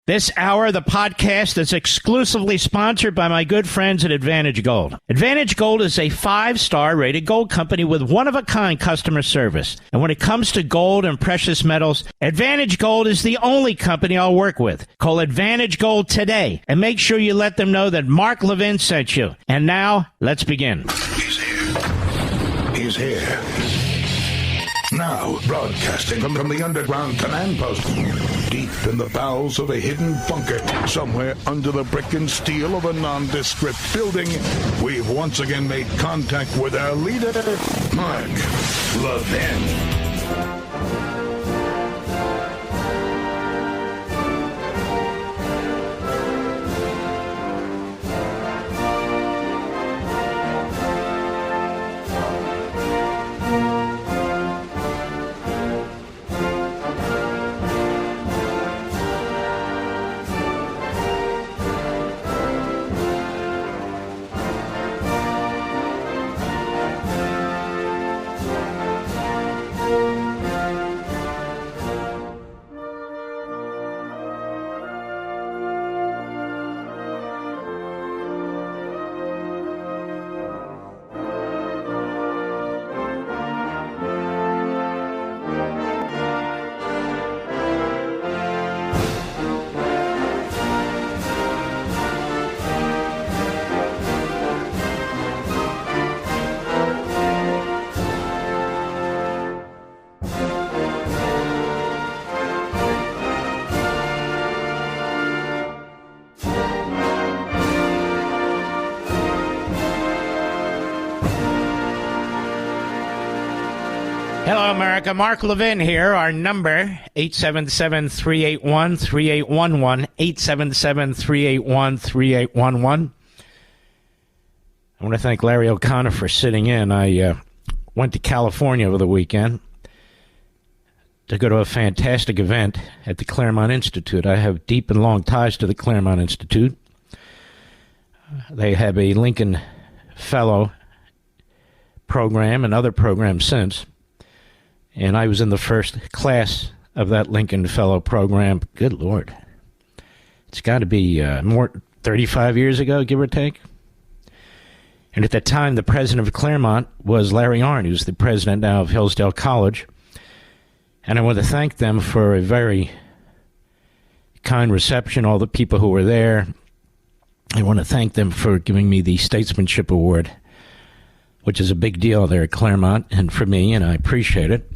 This hour of the podcast is exclusively sponsored by my good friends at Advantage Gold. Advantage Gold is a 5-star rated gold company with one-of-a-kind customer service. And when it comes to gold and precious metals, Advantage Gold is the only company I'll work with. Call Advantage Gold today and make sure you let them know that Mark Levin sent you. And now, let's begin. He's here. He's here. Now, broadcasting from the underground command post, deep in the bowels of a hidden bunker, somewhere under the brick and steel of a nondescript building, we've once again made contact with our leader, Mark Levin. Hello, America. Mark Levin here. Our number, 877-381-3811, 877-381-3811. I want to thank Larry O'Connor for sitting in. I went to California over the weekend to go to a fantastic event at the Claremont Institute. I have deep and long ties to the Claremont Institute. They have a Lincoln Fellow program and other programs since. And I was in the first class of that Lincoln Fellow program. Good Lord. It's got to be more 35 years ago, give or take. And at that time, the president of Claremont was Larry Arnn, who's the president now of Hillsdale College. And I want to thank them for a very kind reception, all the people who were there. I want to thank them for giving me the Statesmanship Award, which is a big deal there at Claremont and for me, and I appreciate it.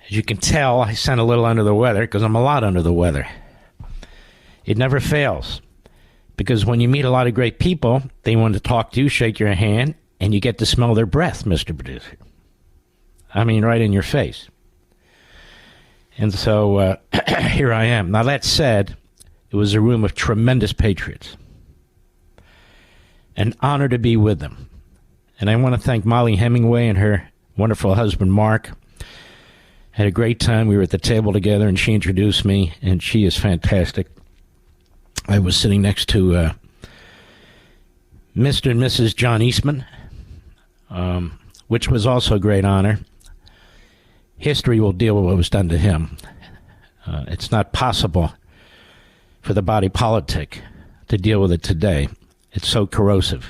As you can tell, I sound a little under the weather because I'm a lot under the weather. It never fails, because when you meet a lot of great people, they want to talk to you, shake your hand, and you get to smell their breath, Mr. Producer. I mean, right in your face. And so here I am. Now, that said, it was a room of tremendous patriots. An honor to be with them. And I want to thank Molly Hemingway and her wonderful husband, Mark. Had a great time. We were at the table together, and she introduced me, and she is fantastic. I was sitting next to Mr. and Mrs. John Eastman, which was also a great honor. History will deal with what was done to him. It's not possible for the body politic to deal with it today. It's so corrosive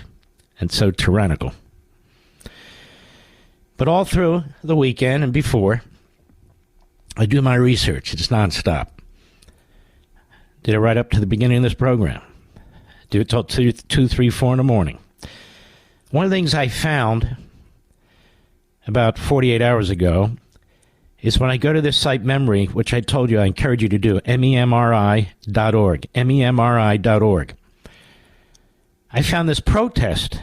and so tyrannical. But all through the weekend and before, I do my research. It's nonstop. Did it right up to the beginning of this program. Do it till 2, 3, 4 in the morning. One of the things I found about 48 hours ago is when I go to this site Memory, which I told you I encourage you to do, memri.org, memri.org. I found this protest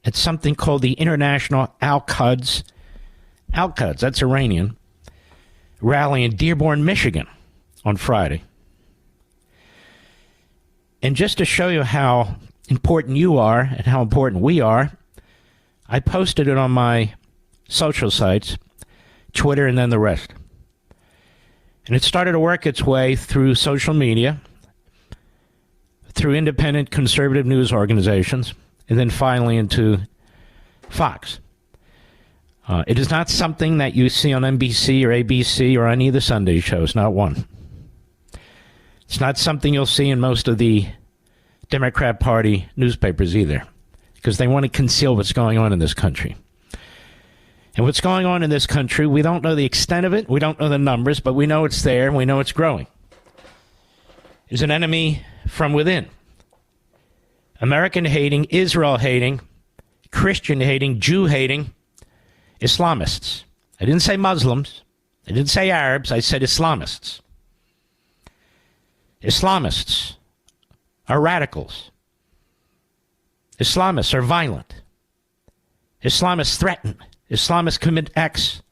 at something called the International Al-Quds, that's Iranian, rally in Dearborn, Michigan on Friday. And just to show you how important you are and how important we are, I posted it on my social sites, Twitter, and then the rest. And it started to work its way through social media, through independent conservative news organizations, and then finally into Fox. It is not something that you see on NBC or ABC or any of the Sunday shows, not one. It's not something you'll see in most of the Democrat Party newspapers either, because they want to conceal what's going on in this country. And what's going on in this country, we don't know the extent of it, we don't know the numbers, but we know it's there and we know it's growing. There's an enemy from within. American-hating, Israel-hating, Christian-hating, Jew-hating Islamists. I didn't say Muslims. I didn't say Arabs. I said Islamists. Islamists are radicals. Islamists are violent. Islamists threaten. Islamists commit acts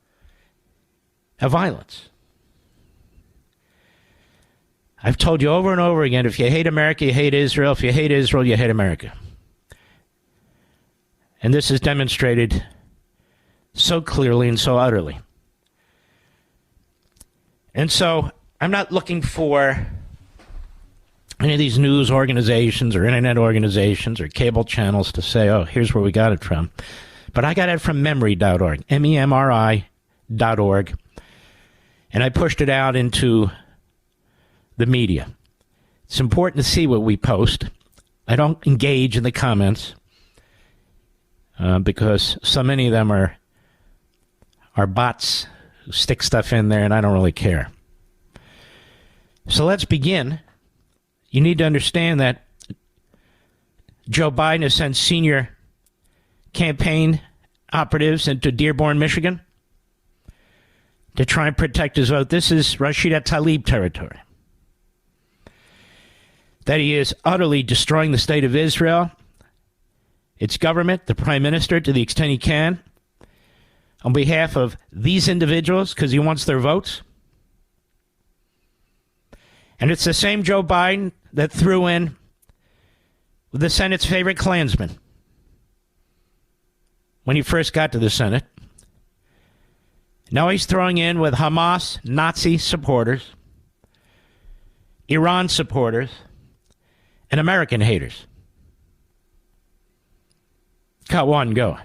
of violence. I've told you over and over again, if you hate America, you hate Israel. If you hate Israel, you hate America. And this is demonstrated so clearly and so utterly. And so I'm not looking for any of these news organizations or internet organizations or cable channels to say, oh, here's where we got it from. But I got it from memri.org, memri.org. And I pushed it out into the media. It's important to see what we post. I don't engage in the comments because so many of them are bots who stick stuff in there, and I don't really care. So let's begin. You need to understand that Joe Biden has sent senior campaign operatives into Dearborn, Michigan to try and protect his vote. This is Rashida Tlaib territory. That he is utterly destroying the state of Israel, its government, the prime minister, to the extent he can, on behalf of these individuals, because he wants their votes. And it's the same Joe Biden that threw in with the Senate's favorite Klansman when he first got to the Senate. Now he's throwing in with Hamas, Nazi supporters, Iran supporters, and American haters. Cut one, go.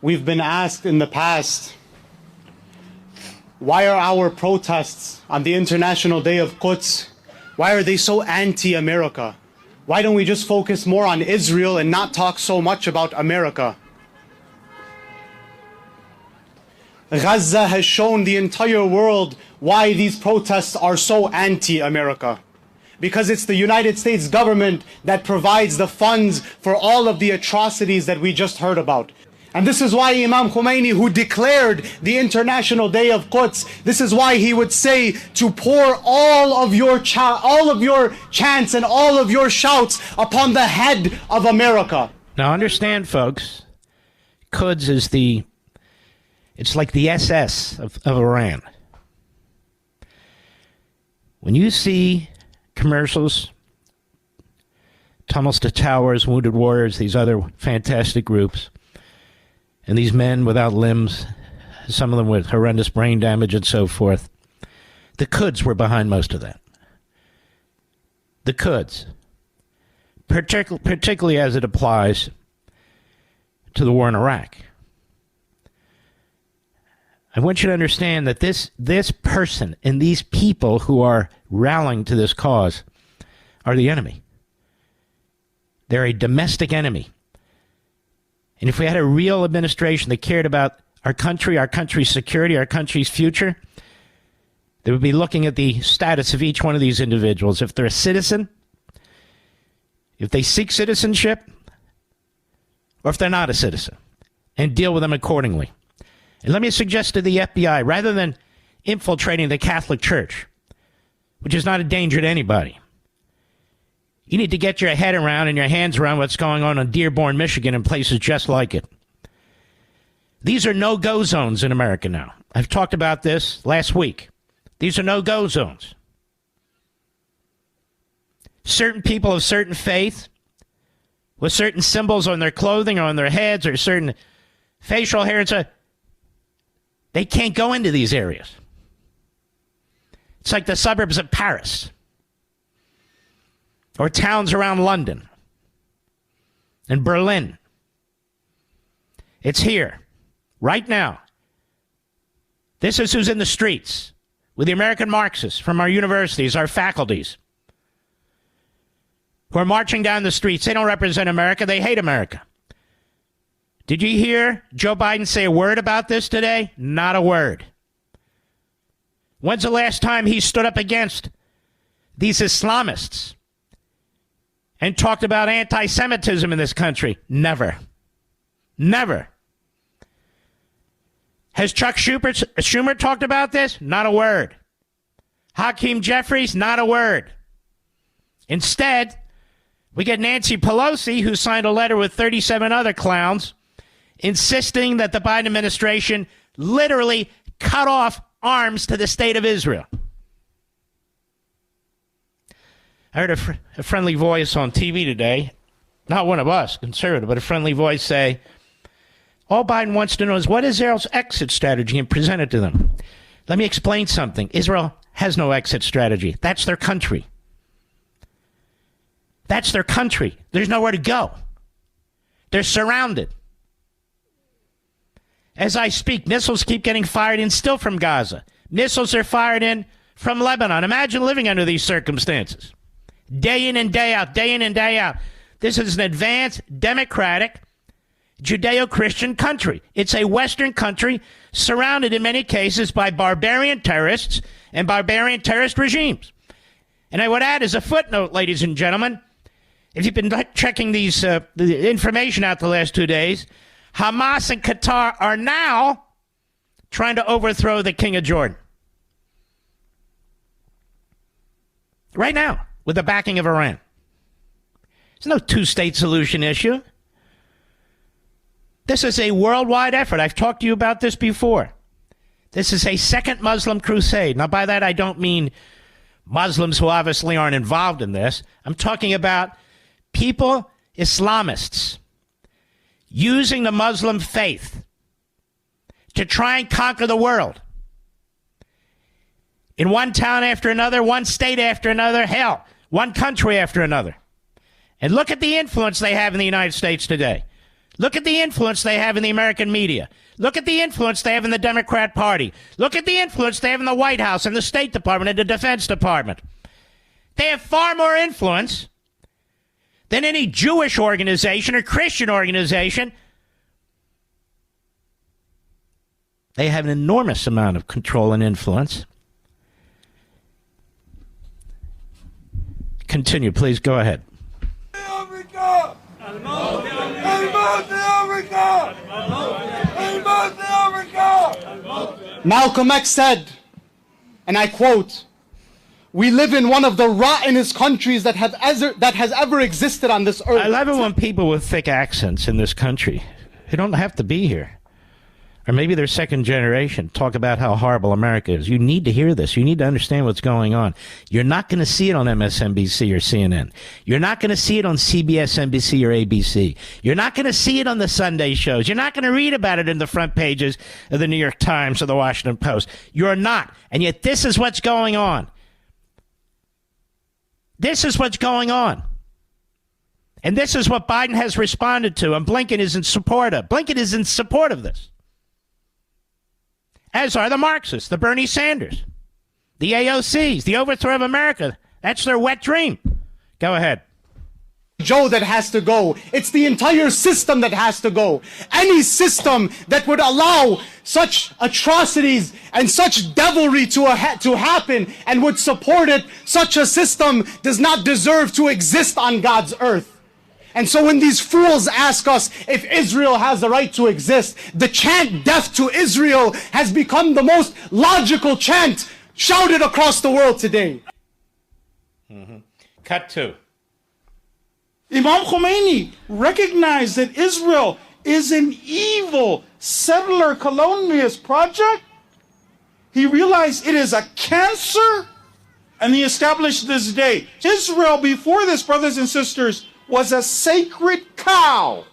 We've been asked in the past, why are our protests on the International Day of Quds, why are they so anti-America? Why don't we just focus more on Israel and not talk so much about America? Gaza has shown the entire world why these protests are so anti-America. Because it's the United States government that provides the funds for all of the atrocities that we just heard about. And this is why Imam Khomeini, who declared the International Day of Quds, this is why he would say to pour all of your chants and all of your shouts upon the head of America. Now understand, folks, Quds is it's like the SS of Iran. When you see commercials, Tunnels to Towers, Wounded Warriors, these other fantastic groups, and these men without limbs, some of them with horrendous brain damage and so forth, the Quds were behind most of that. The Quds. Particularly as it applies to the war in Iraq. I want you to understand that this person and these people who are rallying to this cause are the enemy. They're a domestic enemy. And if we had a real administration that cared about our country's security, our country's future, they would be looking at the status of each one of these individuals. If they're a citizen, if they seek citizenship, or if they're not a citizen, and deal with them accordingly. And let me suggest to the FBI, rather than infiltrating the Catholic Church, which is not a danger to anybody, you need to get your head around and your hands around what's going on in Dearborn, Michigan, and places just like it. These are no-go zones in America now. I've talked about this last week. These are no-go zones. Certain people of certain faith, with certain symbols on their clothing or on their heads or certain facial hair, and so they can't go into these areas. It's like the suburbs of Paris or towns around London and Berlin. It's here, right now. This is who's in the streets with the American Marxists from our universities, our faculties, who are marching down the streets. They don't represent America. They hate America. Did you hear Joe Biden say a word about this today? Not a word. When's the last time he stood up against these Islamists and talked about anti-Semitism in this country? Never. Never. Has Chuck Schumer talked about this? Not a word. Hakeem Jeffries? Not a word. Instead, we get Nancy Pelosi, who signed a letter with 37 other clowns, insisting that the Biden administration literally cut off arms to the state of Israel. I heard a friendly voice on TV today, not one of us, conservative, but a friendly voice say, all Biden wants to know is what is Israel's exit strategy, and present it to them. Let me explain something. Israel has no exit strategy. That's their country. That's their country. There's nowhere to go. They're surrounded. As I speak, missiles keep getting fired in still from Gaza. Missiles are fired in from Lebanon. Imagine living under these circumstances. Day in and day out, day in and day out. This is an advanced, democratic, Judeo-Christian country. It's a Western country surrounded in many cases by barbarian terrorists and barbarian terrorist regimes. And I would add as a footnote, ladies and gentlemen, if you've been checking the information out the last 2 days, Hamas and Qatar are now trying to overthrow the King of Jordan. Right now, with the backing of Iran. There's no two-state solution issue. This is a worldwide effort. I've talked to you about this before. This is a second Muslim crusade. Now, by that, I don't mean Muslims who obviously aren't involved in this. I'm talking about people, Islamists, using the Muslim faith to try and conquer the world. In one town after another, one state after another, hell, one country after another. And look at the influence they have in the United States today. Look at the influence they have in the American media. Look at the influence they have in the Democrat Party. Look at the influence they have in the White House and the State Department and the Defense Department. They have far more influence than any Jewish organization or Christian organization. They have an enormous amount of control and influence. Continue, please. Go ahead. Malcolm X said, and I quote, "We live in one of the rottenest countries that has ever existed on this earth." I love it when people with thick accents in this country, who don't have to be here, or maybe they're second generation, talk about how horrible America is. You need to hear this. You need to understand what's going on. You're not going to see it on MSNBC or CNN. You're not going to see it on CBS, NBC, or ABC. You're not going to see it on the Sunday shows. You're not going to read about it in the front pages of the New York Times or the Washington Post. You're not. And yet this is what's going on. This is what's going on. And this is what Biden has responded to, and Blinken is in support of. Blinken is in support of this. As are the Marxists, the Bernie Sanders, the AOCs, the overthrow of America. That's their wet dream. Go ahead. Joe, that has to go. It's the entire system that has to go. Any system that would allow such atrocities and such devilry to happen and would support it, such a system does not deserve to exist on God's earth. And so when these fools ask us if Israel has the right to exist, the chant "Death to Israel" has become the most logical chant shouted across the world today. Cut two. Imam Khomeini recognized that Israel is an evil settler colonialist project. He realized it is a cancer, and he established this day. Israel, before this, brothers and sisters, was a sacred cow.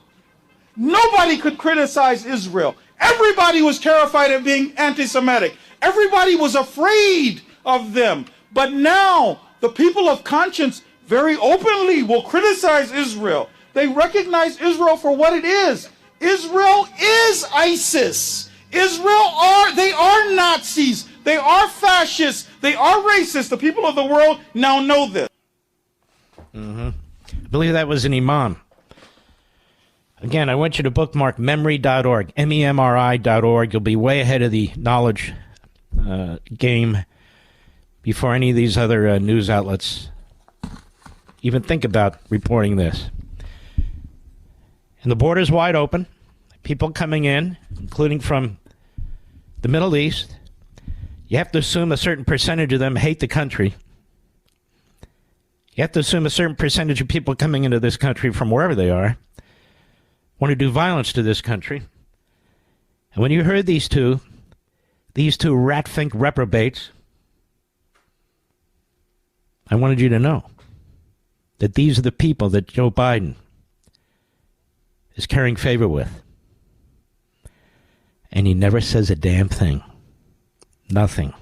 Nobody could criticize Israel. Everybody was terrified of being anti-Semitic. Everybody was afraid of them. But now, the people of conscience very openly will criticize Israel. They recognize Israel for what it is. Israel is ISIS. They are Nazis. They are fascists. They are racist. The people of the world now know this. I believe that was an imam. Again, I want you to bookmark memory.org, memri.org. You'll be way ahead of the knowledge game before any of these other news outlets even think about reporting this. And the border's wide open. People coming in, including from the Middle East. You have to assume a certain percentage of them hate the country. You have to assume a certain percentage of people coming into this country from wherever they are want to do violence to this country. And when you heard these two rat-think reprobates, I wanted you to know that these are the people that Joe Biden is carrying favor with. And he never says a damn thing. Nothing.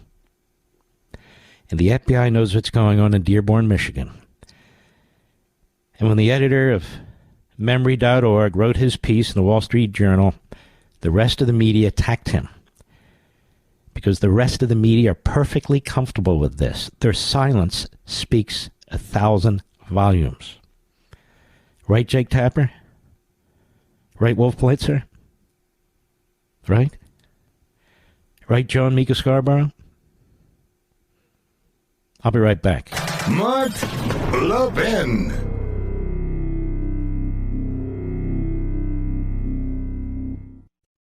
And the FBI knows what's going on in Dearborn, Michigan. And when the editor of Memory.org wrote his piece in the Wall Street Journal, the rest of the media attacked him. Because the rest of the media are perfectly comfortable with this. Their silence speaks 1,000 volumes. Right, Jake Tapper? Right, Wolf Blitzer? Right? Right, Joe and Mika Scarborough? I'll be right back. Mark Levin.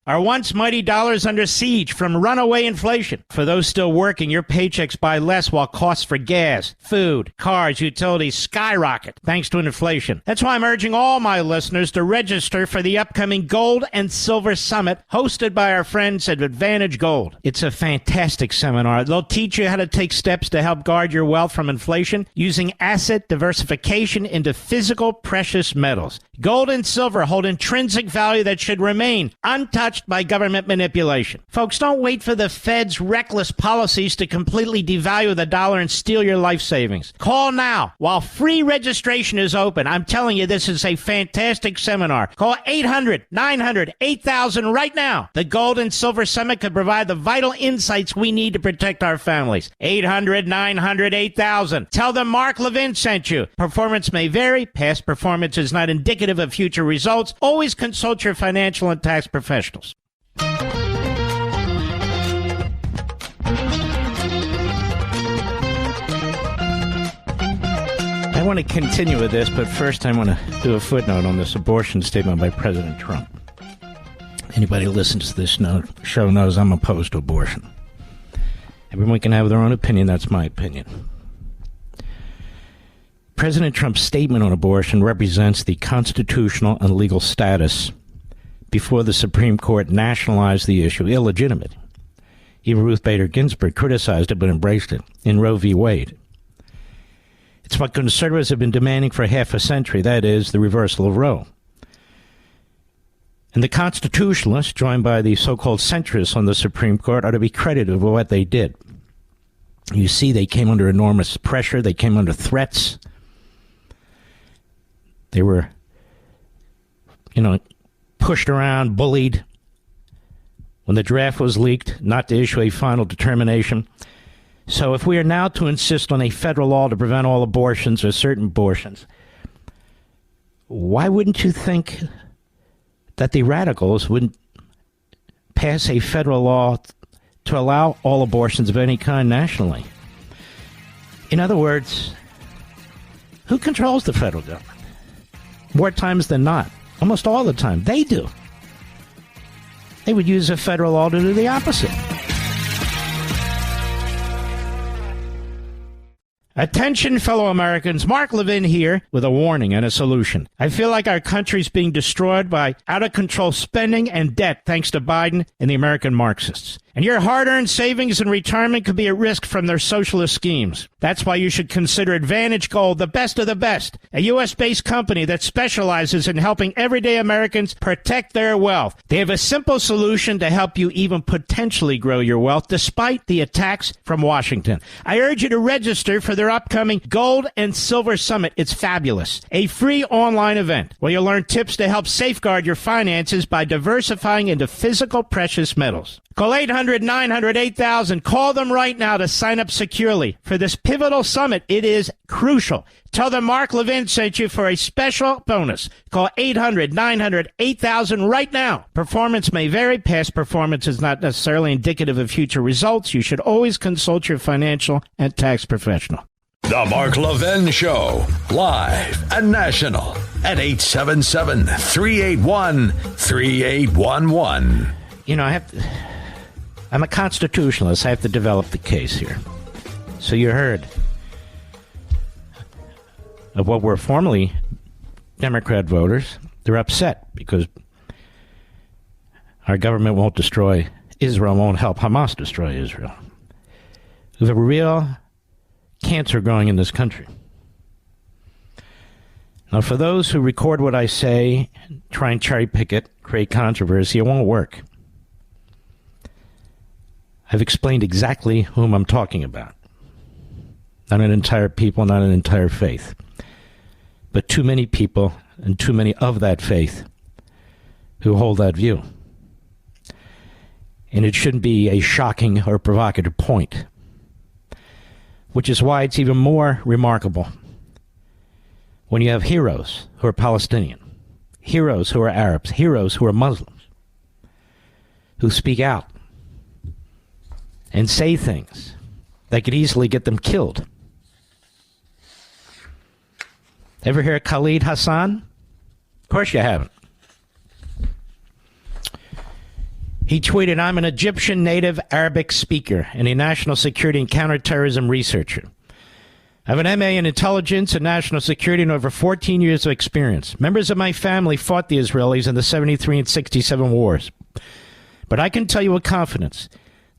Our once mighty dollar's under siege from runaway inflation. For those still working, your paychecks buy less while costs for gas, food, cars, utilities skyrocket thanks to inflation. That's why I'm urging all my listeners to register for the upcoming Gold and Silver Summit hosted by our friends at Advantage Gold. It's a fantastic seminar. They'll teach you how to take steps to help guard your wealth from inflation using asset diversification into physical precious metals. Gold and silver hold intrinsic value that should remain untouched by government manipulation. Folks, don't wait for the Fed's reckless policies to completely devalue the dollar and steal your life savings. Call now while free registration is open. I'm telling you, this is a fantastic seminar. Call 800-900-8000 right now. The Gold and Silver Summit could provide the vital insights we need to protect our families. 800-900-8000. Tell them Mark Levin sent you. Performance may vary. Past performance is not indicative of future results. Always consult your financial and tax professionals. I want to continue with this, but first I want to do a footnote on this abortion statement by President Trump. Anybody who listens to this show knows I'm opposed to abortion. Everyone can have their own opinion. That's my opinion. President Trump's statement on abortion represents the constitutional and legal status before the Supreme Court nationalized the issue illegitimate. Even Ruth Bader Ginsburg criticized it but embraced it in Roe v. Wade. It's what conservatives have been demanding for half a century, that is, the reversal of Roe. And the constitutionalists, joined by the so-called centrists on the Supreme Court, are to be credited for what they did. You see, they came under enormous pressure. They came under threats. They were, pushed around, bullied. When the draft was leaked, not to issue a final determination. So if we are now to insist on a federal law to prevent all abortions or certain abortions, why wouldn't you think that the radicals wouldn't pass a federal law to allow all abortions of any kind nationally? In other words, who controls the federal government? More times than not. Almost all the time. They do. They would use a federal law to do the opposite. Attention, fellow Americans. Mark Levin here with a warning and a solution. I feel like our country's being destroyed by out-of-control spending and debt thanks to Biden and the American Marxists. And your hard-earned savings and retirement could be at risk from their socialist schemes. That's why you should consider Advantage Gold, the best of the best, a U.S.-based company that specializes in helping everyday Americans protect their wealth. They have a simple solution to help you even potentially grow your wealth despite the attacks from Washington. I urge you to register for their upcoming Gold and Silver Summit. It's fabulous. A free online event where you'll learn tips to help safeguard your finances by diversifying into physical precious metals. Call 800-900-8000. Call them right now to sign up securely for this pivotal summit. It is crucial. Tell them Mark Levin sent you for a special bonus. Call 800-900-8000 right now. Performance may vary. Past performance is not necessarily indicative of future results. You should always consult your financial and tax professional. The Mark Levin Show, live and national at 877-381-3811. You know, I'm a constitutionalist. I have to develop the case here. So you heard of what were formerly Democrat voters. They're upset because our government won't destroy Israel, won't help Hamas destroy Israel. There's a real cancer growing in this country. Now, for those who record what I say, try and cherry pick it, create controversy, it won't work. I've explained exactly whom I'm talking about. Not an entire people, not an entire faith. But too many people and too many of that faith who hold that view. And it shouldn't be a shocking or provocative point. Which is why it's even more remarkable when you have heroes who are Palestinian, heroes who are Arabs, heroes who are Muslims, who speak out and say things that could easily get them killed. Ever hear of Khalid Hassan? Of course you haven't. He tweeted, "I'm an Egyptian native Arabic speaker and a national security and counterterrorism researcher. I have an MA in intelligence and national security and over 14 years of experience. Members of my family fought the Israelis in the 73 and 67 wars. But I can tell you with confidence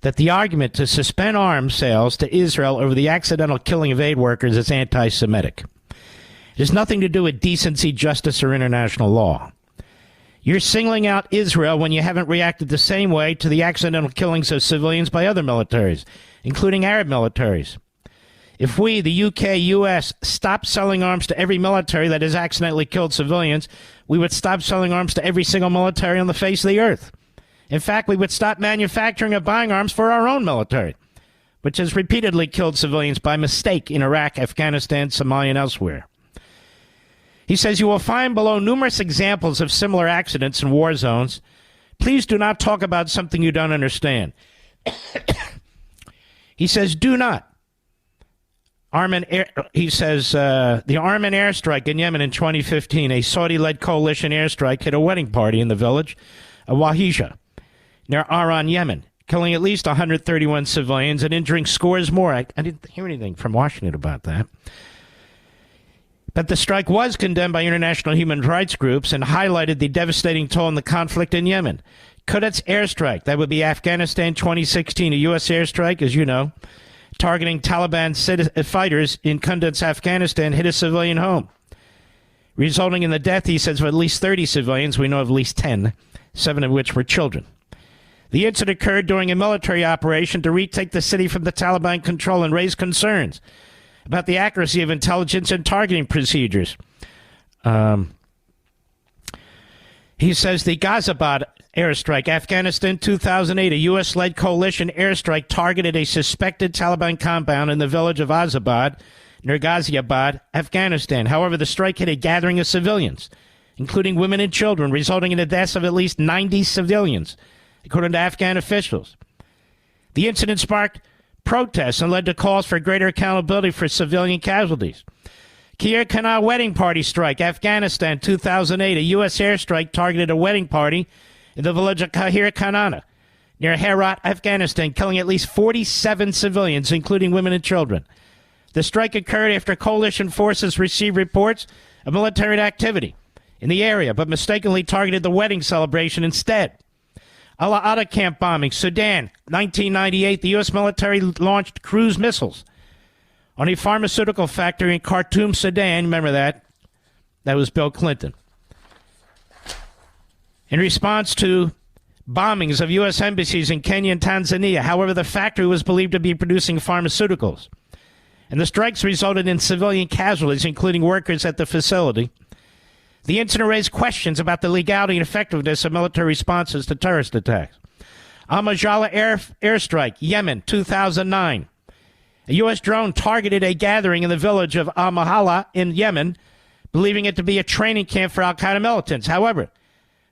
that the argument to suspend arms sales to Israel over the accidental killing of aid workers is anti-Semitic. It has nothing to do with decency, justice, or international law. You're singling out Israel when you haven't reacted the same way to the accidental killings of civilians by other militaries, including Arab militaries. If we, the UK, US, stop selling arms to every military that has accidentally killed civilians, we would stop selling arms to every single military on the face of the earth. In fact, we would stop manufacturing and buying arms for our own military, which has repeatedly killed civilians by mistake in Iraq, Afghanistan, Somalia, and elsewhere." He says, "You will find below numerous examples of similar accidents in war zones. Please do not talk about something you don't understand." He says, "Do not." The arm and airstrike in Yemen in 2015, a Saudi-led coalition airstrike hit a wedding party in the village of Wahija, near Aran, Yemen, killing at least 131 civilians and injuring scores more. I didn't hear anything from Washington about that. But the strike was condemned by international human rights groups and highlighted the devastating toll in the conflict in Yemen. Quds airstrike, that would be Afghanistan 2016, a U.S. airstrike, as you know, targeting Taliban fighters in Kunduz, Afghanistan, hit a civilian home, resulting in the death, he says, of at least 30 civilians. We know of at least 10, 7 of which were children. The incident occurred during a military operation to retake the city from the Taliban control and raise concerns about the accuracy of intelligence and targeting procedures. He says the Gazabad airstrike, Afghanistan 2008, a U.S.-led coalition airstrike targeted a suspected Taliban compound in the village of Azabad, near Ghaziabad, Afghanistan. However, the strike hit a gathering of civilians, including women and children, resulting in the deaths of at least 90 civilians, according to Afghan officials. The incident sparked protests and led to calls for greater accountability for civilian casualties. Khair Khana wedding party strike, Afghanistan 2008, a U.S. airstrike targeted a wedding party in the village of Khair Khana, near Herat, Afghanistan, killing at least 47 civilians, including women and children. The strike occurred after coalition forces received reports of military activity in the area, but mistakenly targeted the wedding celebration instead. Al-Ada camp bombing, Sudan, 1998, the U.S. military launched cruise missiles on a pharmaceutical factory in Khartoum, Sudan. Remember that? That was Bill Clinton. In response to bombings of U.S. embassies in Kenya and Tanzania, however, the factory was believed to be producing pharmaceuticals. And the strikes resulted in civilian casualties, including workers at the facility. The incident raised questions about the legality and effectiveness of military responses to terrorist attacks. Al-Majala airstrike, Yemen, 2009. A U.S. drone targeted a gathering in the village of Al-Mahala in Yemen, believing it to be a training camp for al-Qaeda militants. However,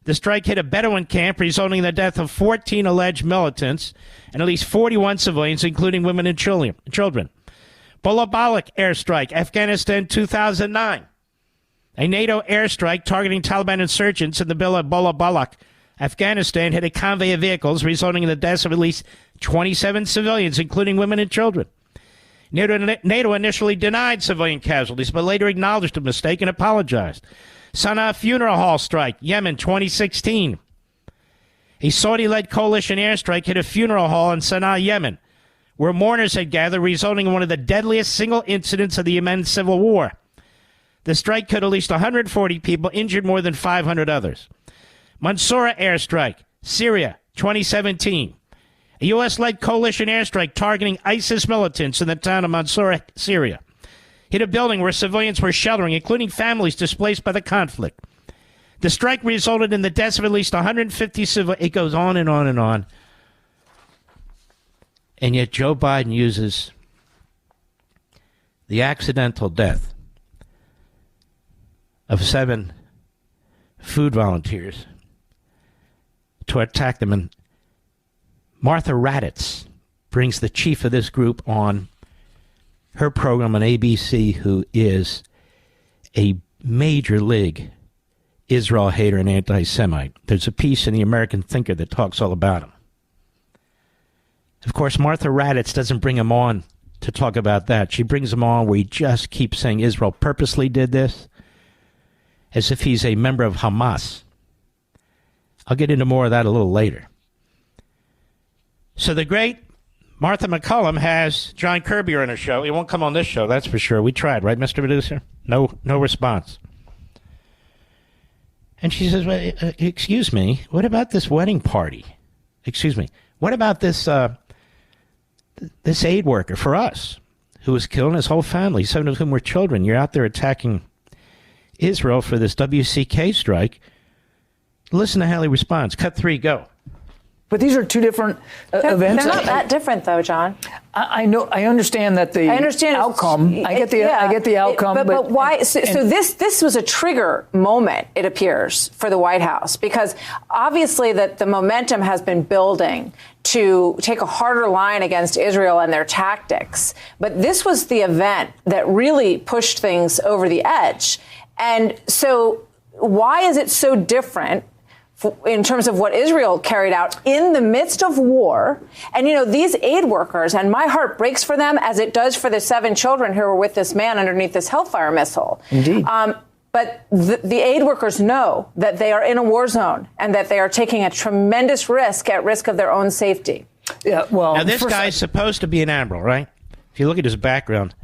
the strike hit a Bedouin camp, resulting in the death of 14 alleged militants and at least 41 civilians, including women and children. Bolabalak airstrike, Afghanistan, 2009. A NATO airstrike targeting Taliban insurgents in the village of Bolabalak, Afghanistan, hit a convoy of vehicles, resulting in the deaths of at least 27 civilians, including women and children. NATO initially denied civilian casualties, but later acknowledged the mistake and apologized. Sana'a funeral hall strike, Yemen, 2016. A Saudi-led coalition airstrike hit a funeral hall in Sana'a, Yemen, where mourners had gathered, resulting in one of the deadliest single incidents of the Yemen civil war. The strike killed at least 140 people, injured more than 500 others. Mansoura airstrike, Syria, 2017. A U.S.-led coalition airstrike targeting ISIS militants in the town of Mansoura, Syria, hit a building where civilians were sheltering, including families displaced by the conflict. The strike resulted in the deaths of at least 150 civilians. It goes on and on and on. And yet Joe Biden uses the accidental death of 7 food volunteers to attack them. And Martha Raddatz brings the chief of this group on her program on ABC, who is a major league Israel hater and anti-Semite. There's a piece in the American Thinker that talks all about him. Of course, Martha Raddatz doesn't bring him on to talk about that. She brings him on where he just keeps saying Israel purposely did this, as if he's a member of Hamas. I'll get into more of that a little later. So the great Martha McCullum has John Kirby on her show. He won't come on this show, that's for sure. We tried, right, Mr. Producer? No response. And she says, well, excuse me, what about this wedding party? Excuse me, what about this this aid worker for us who was killed and his whole family, 7 of whom were children? You're out there attacking Israel for this WCK strike. Listen to how he responds. Cut 3, go. But these are two different events. They're not that different, though, John. I know. I understand that the outcome. I get the outcome. But why? So this was a trigger moment, it appears, for the White House, because obviously that the momentum has been building to take a harder line against Israel and their tactics. But this was the event that really pushed things over the edge. And so why is it so different in terms of what Israel carried out in the midst of war? And, you know, these aid workers, and my heart breaks for them as it does for the 7 children who were with this man underneath this Hellfire missile. Indeed. But the aid workers know that they are in a war zone and that they are taking a tremendous risk at risk of their own safety. Yeah, well, now, this guy's supposed to be an admiral, right? If you look at his background,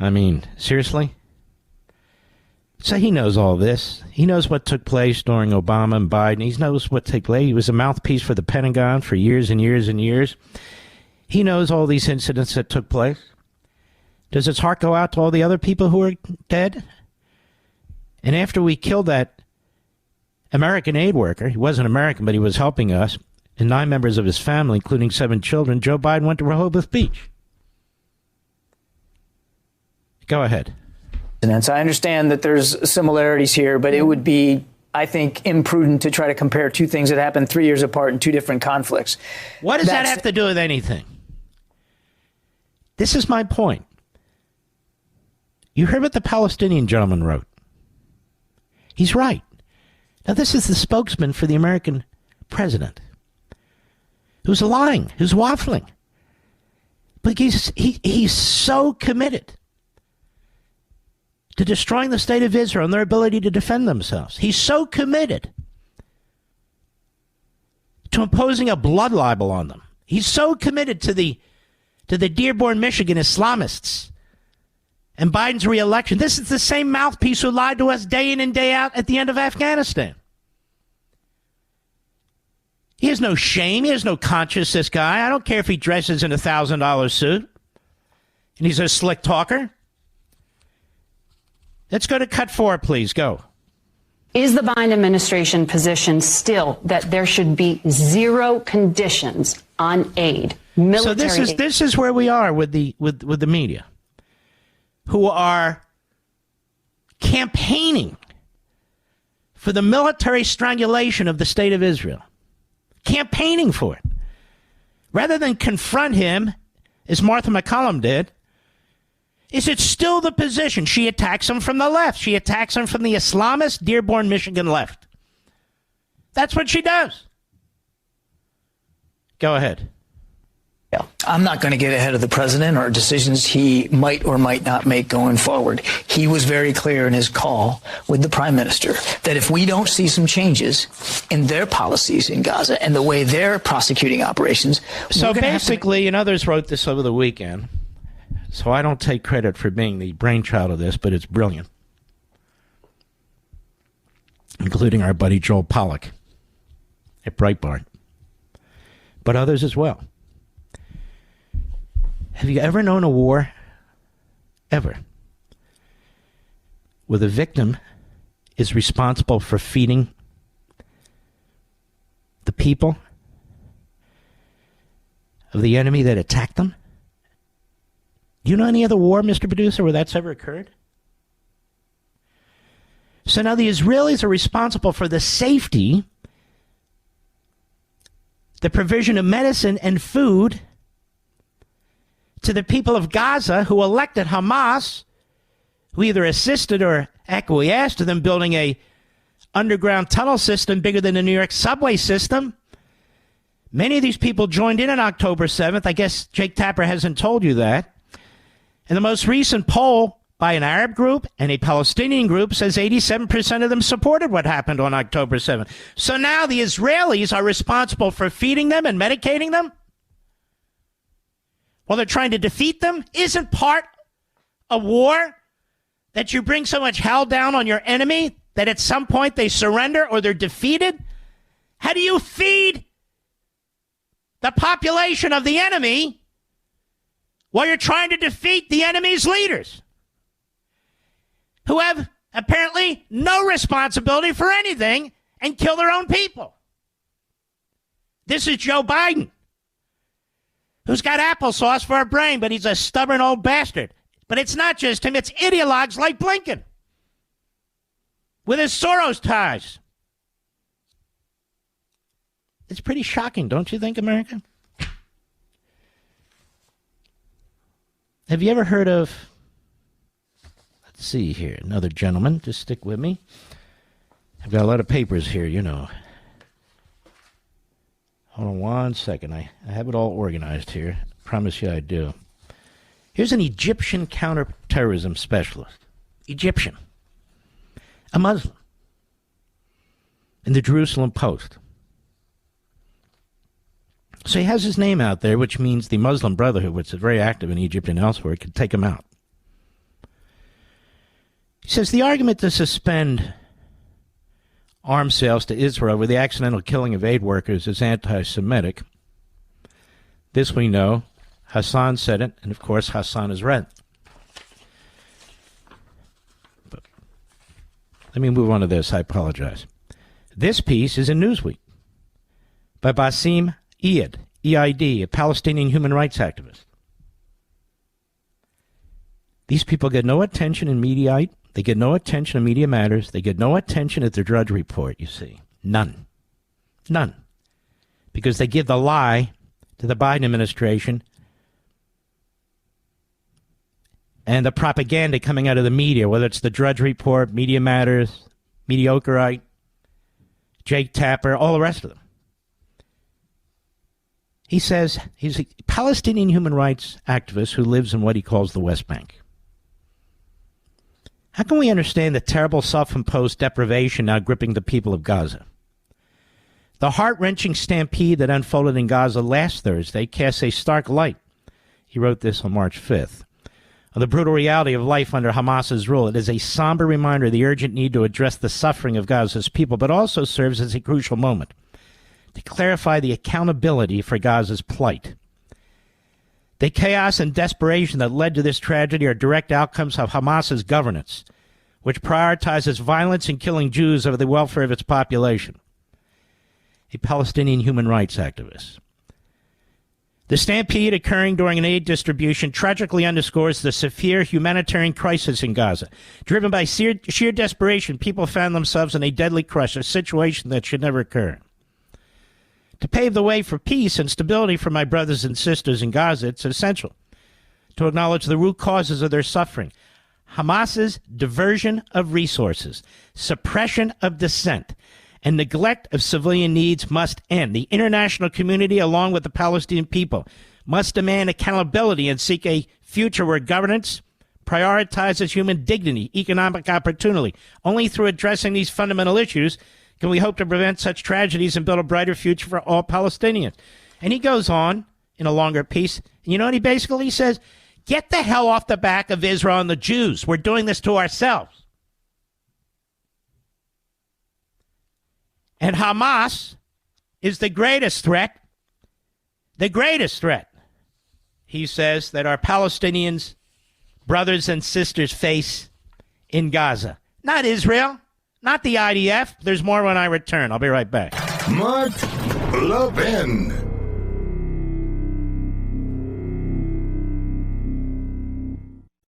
I mean, seriously? So he knows all this. He knows what took place during Obama and Biden. He knows what took place. He was a mouthpiece for the Pentagon for years and years and years. He knows all these incidents that took place. Does his heart go out to all the other people who are dead? And after we killed that American aid worker, he wasn't American, but he was helping us, and 9 members of his family, including 7 children, Joe Biden went to Rehoboth Beach. Go ahead. I understand that there's similarities here, but it would be, I think, imprudent to try to compare 2 things that happened 3 years apart in 2 different conflicts. What does that have to do with anything? This is my point. You heard what the Palestinian gentleman wrote. He's right. Now, this is the spokesman for the American president who's lying, who's waffling. But he's so committed to destroying the state of Israel and their ability to defend themselves. He's so committed to imposing a blood libel on them. He's so committed to the Dearborn, Michigan Islamists and Biden's reelection. This is the same mouthpiece who lied to us day in and day out at the end of Afghanistan. He has no shame. He has no conscience, this guy. I don't care if he dresses in a $1,000 suit and he's a slick talker. Let's go to cut 4, please. Go. Is the Biden administration position still that there should be zero conditions on aid, military aid? This is where we are with the media, who are campaigning for the military strangulation of the state of Israel, campaigning for it, rather than confront him, as Martha McCallum did. Is it still the position? She attacks him from the left. She attacks him from the Islamist Dearborn, Michigan left. That's what she does. Go ahead. Yeah. I'm not going to get ahead of the president or decisions he might or might not make going forward. He was very clear in his call with the prime minister that if we don't see some changes in their policies in Gaza and the way they're prosecuting operations. So basically, and others wrote this over the weekend, so I don't take credit for being the brainchild of this, but it's brilliant, including our buddy Joel Pollack at Breitbart, but others as well. Have you ever known a war, ever, where the victim is responsible for feeding the people of the enemy that attacked them? Do you know any other war, Mr. Producer, where that's ever occurred? So now the Israelis are responsible for the safety, the provision of medicine and food to the people of Gaza who elected Hamas, who either assisted or acquiesced to them building a underground tunnel system bigger than the New York subway system. Many of these people joined in on October 7th. I guess Jake Tapper hasn't told you that. And the most recent poll by an Arab group and a Palestinian group says 87% of them supported what happened on October 7th. So now the Israelis are responsible for feeding them and medicating them while they're trying to defeat them? Isn't part of war that you bring so much hell down on your enemy that at some point they surrender or they're defeated? How do you feed the population of the enemy while you're trying to defeat the enemy's leaders, who have apparently no responsibility for anything and kill their own people? This is Joe Biden, who's got applesauce for a brain, but he's a stubborn old bastard. But it's not just him, it's ideologues like Blinken with his Soros ties. It's pretty shocking, don't you think, America? Have you ever heard of, let's see here, another gentleman, just stick with me. I've got a lot of papers here, you know. Hold on one second. I have it all organized here. I promise you I do. Here's an Egyptian counterterrorism specialist. Egyptian. A Muslim. In the Jerusalem Post. So he has his name out there, which means the Muslim Brotherhood, which is very active in Egypt and elsewhere, could take him out. He says the argument to suspend arms sales to Israel over the accidental killing of aid workers is anti-Semitic. This we know. Hassan said it, and of course Hassan is right. But let me move on to this. I apologize. This piece is in Newsweek by Bassem Eid, EID, a Palestinian human rights activist. These people get no attention in Mediaite. They get no attention in Media Matters. They get no attention at the Drudge Report, you see. None. None. Because they give the lie to the Biden administration and the propaganda coming out of the media, whether it's the Drudge Report, Media Matters, Mediocreite, Jake Tapper, all the rest of them. He says he's a Palestinian human rights activist who lives in what he calls the West Bank. How can we understand the terrible self-imposed deprivation now gripping the people of Gaza? The heart-wrenching stampede that unfolded in Gaza last Thursday casts a stark light, he wrote this on March 5th, on the brutal reality of life under Hamas's rule. It is a somber reminder of the urgent need to address the suffering of Gaza's people, but also serves as a crucial moment to clarify the accountability for Gaza's plight. The chaos and desperation that led to this tragedy are direct outcomes of Hamas's governance, which prioritizes violence and killing Jews over the welfare of its population. A Palestinian human rights activist. The stampede occurring during an aid distribution tragically underscores the severe humanitarian crisis in Gaza. Driven by sheer desperation, people found themselves in a deadly crush, a situation that should never occur. To pave the way for peace and stability for my brothers and sisters in Gaza, it's essential to acknowledge the root causes of their suffering. Hamas's diversion of resources, suppression of dissent, and neglect of civilian needs must end. The international community, along with the Palestinian people, must demand accountability and seek a future where governance prioritizes human dignity, economic opportunity. Only through addressing these fundamental issues can we hope to prevent such tragedies and build a brighter future for all Palestinians. And he goes on in a longer piece. And you know what he basically says? Get the hell off the back of Israel and the Jews. We're doing this to ourselves. And Hamas is the greatest threat, he says, that our Palestinians, brothers and sisters, face in Gaza. Not Israel, not the IDF. There's more when I return. I'll be right back. Mark Levin.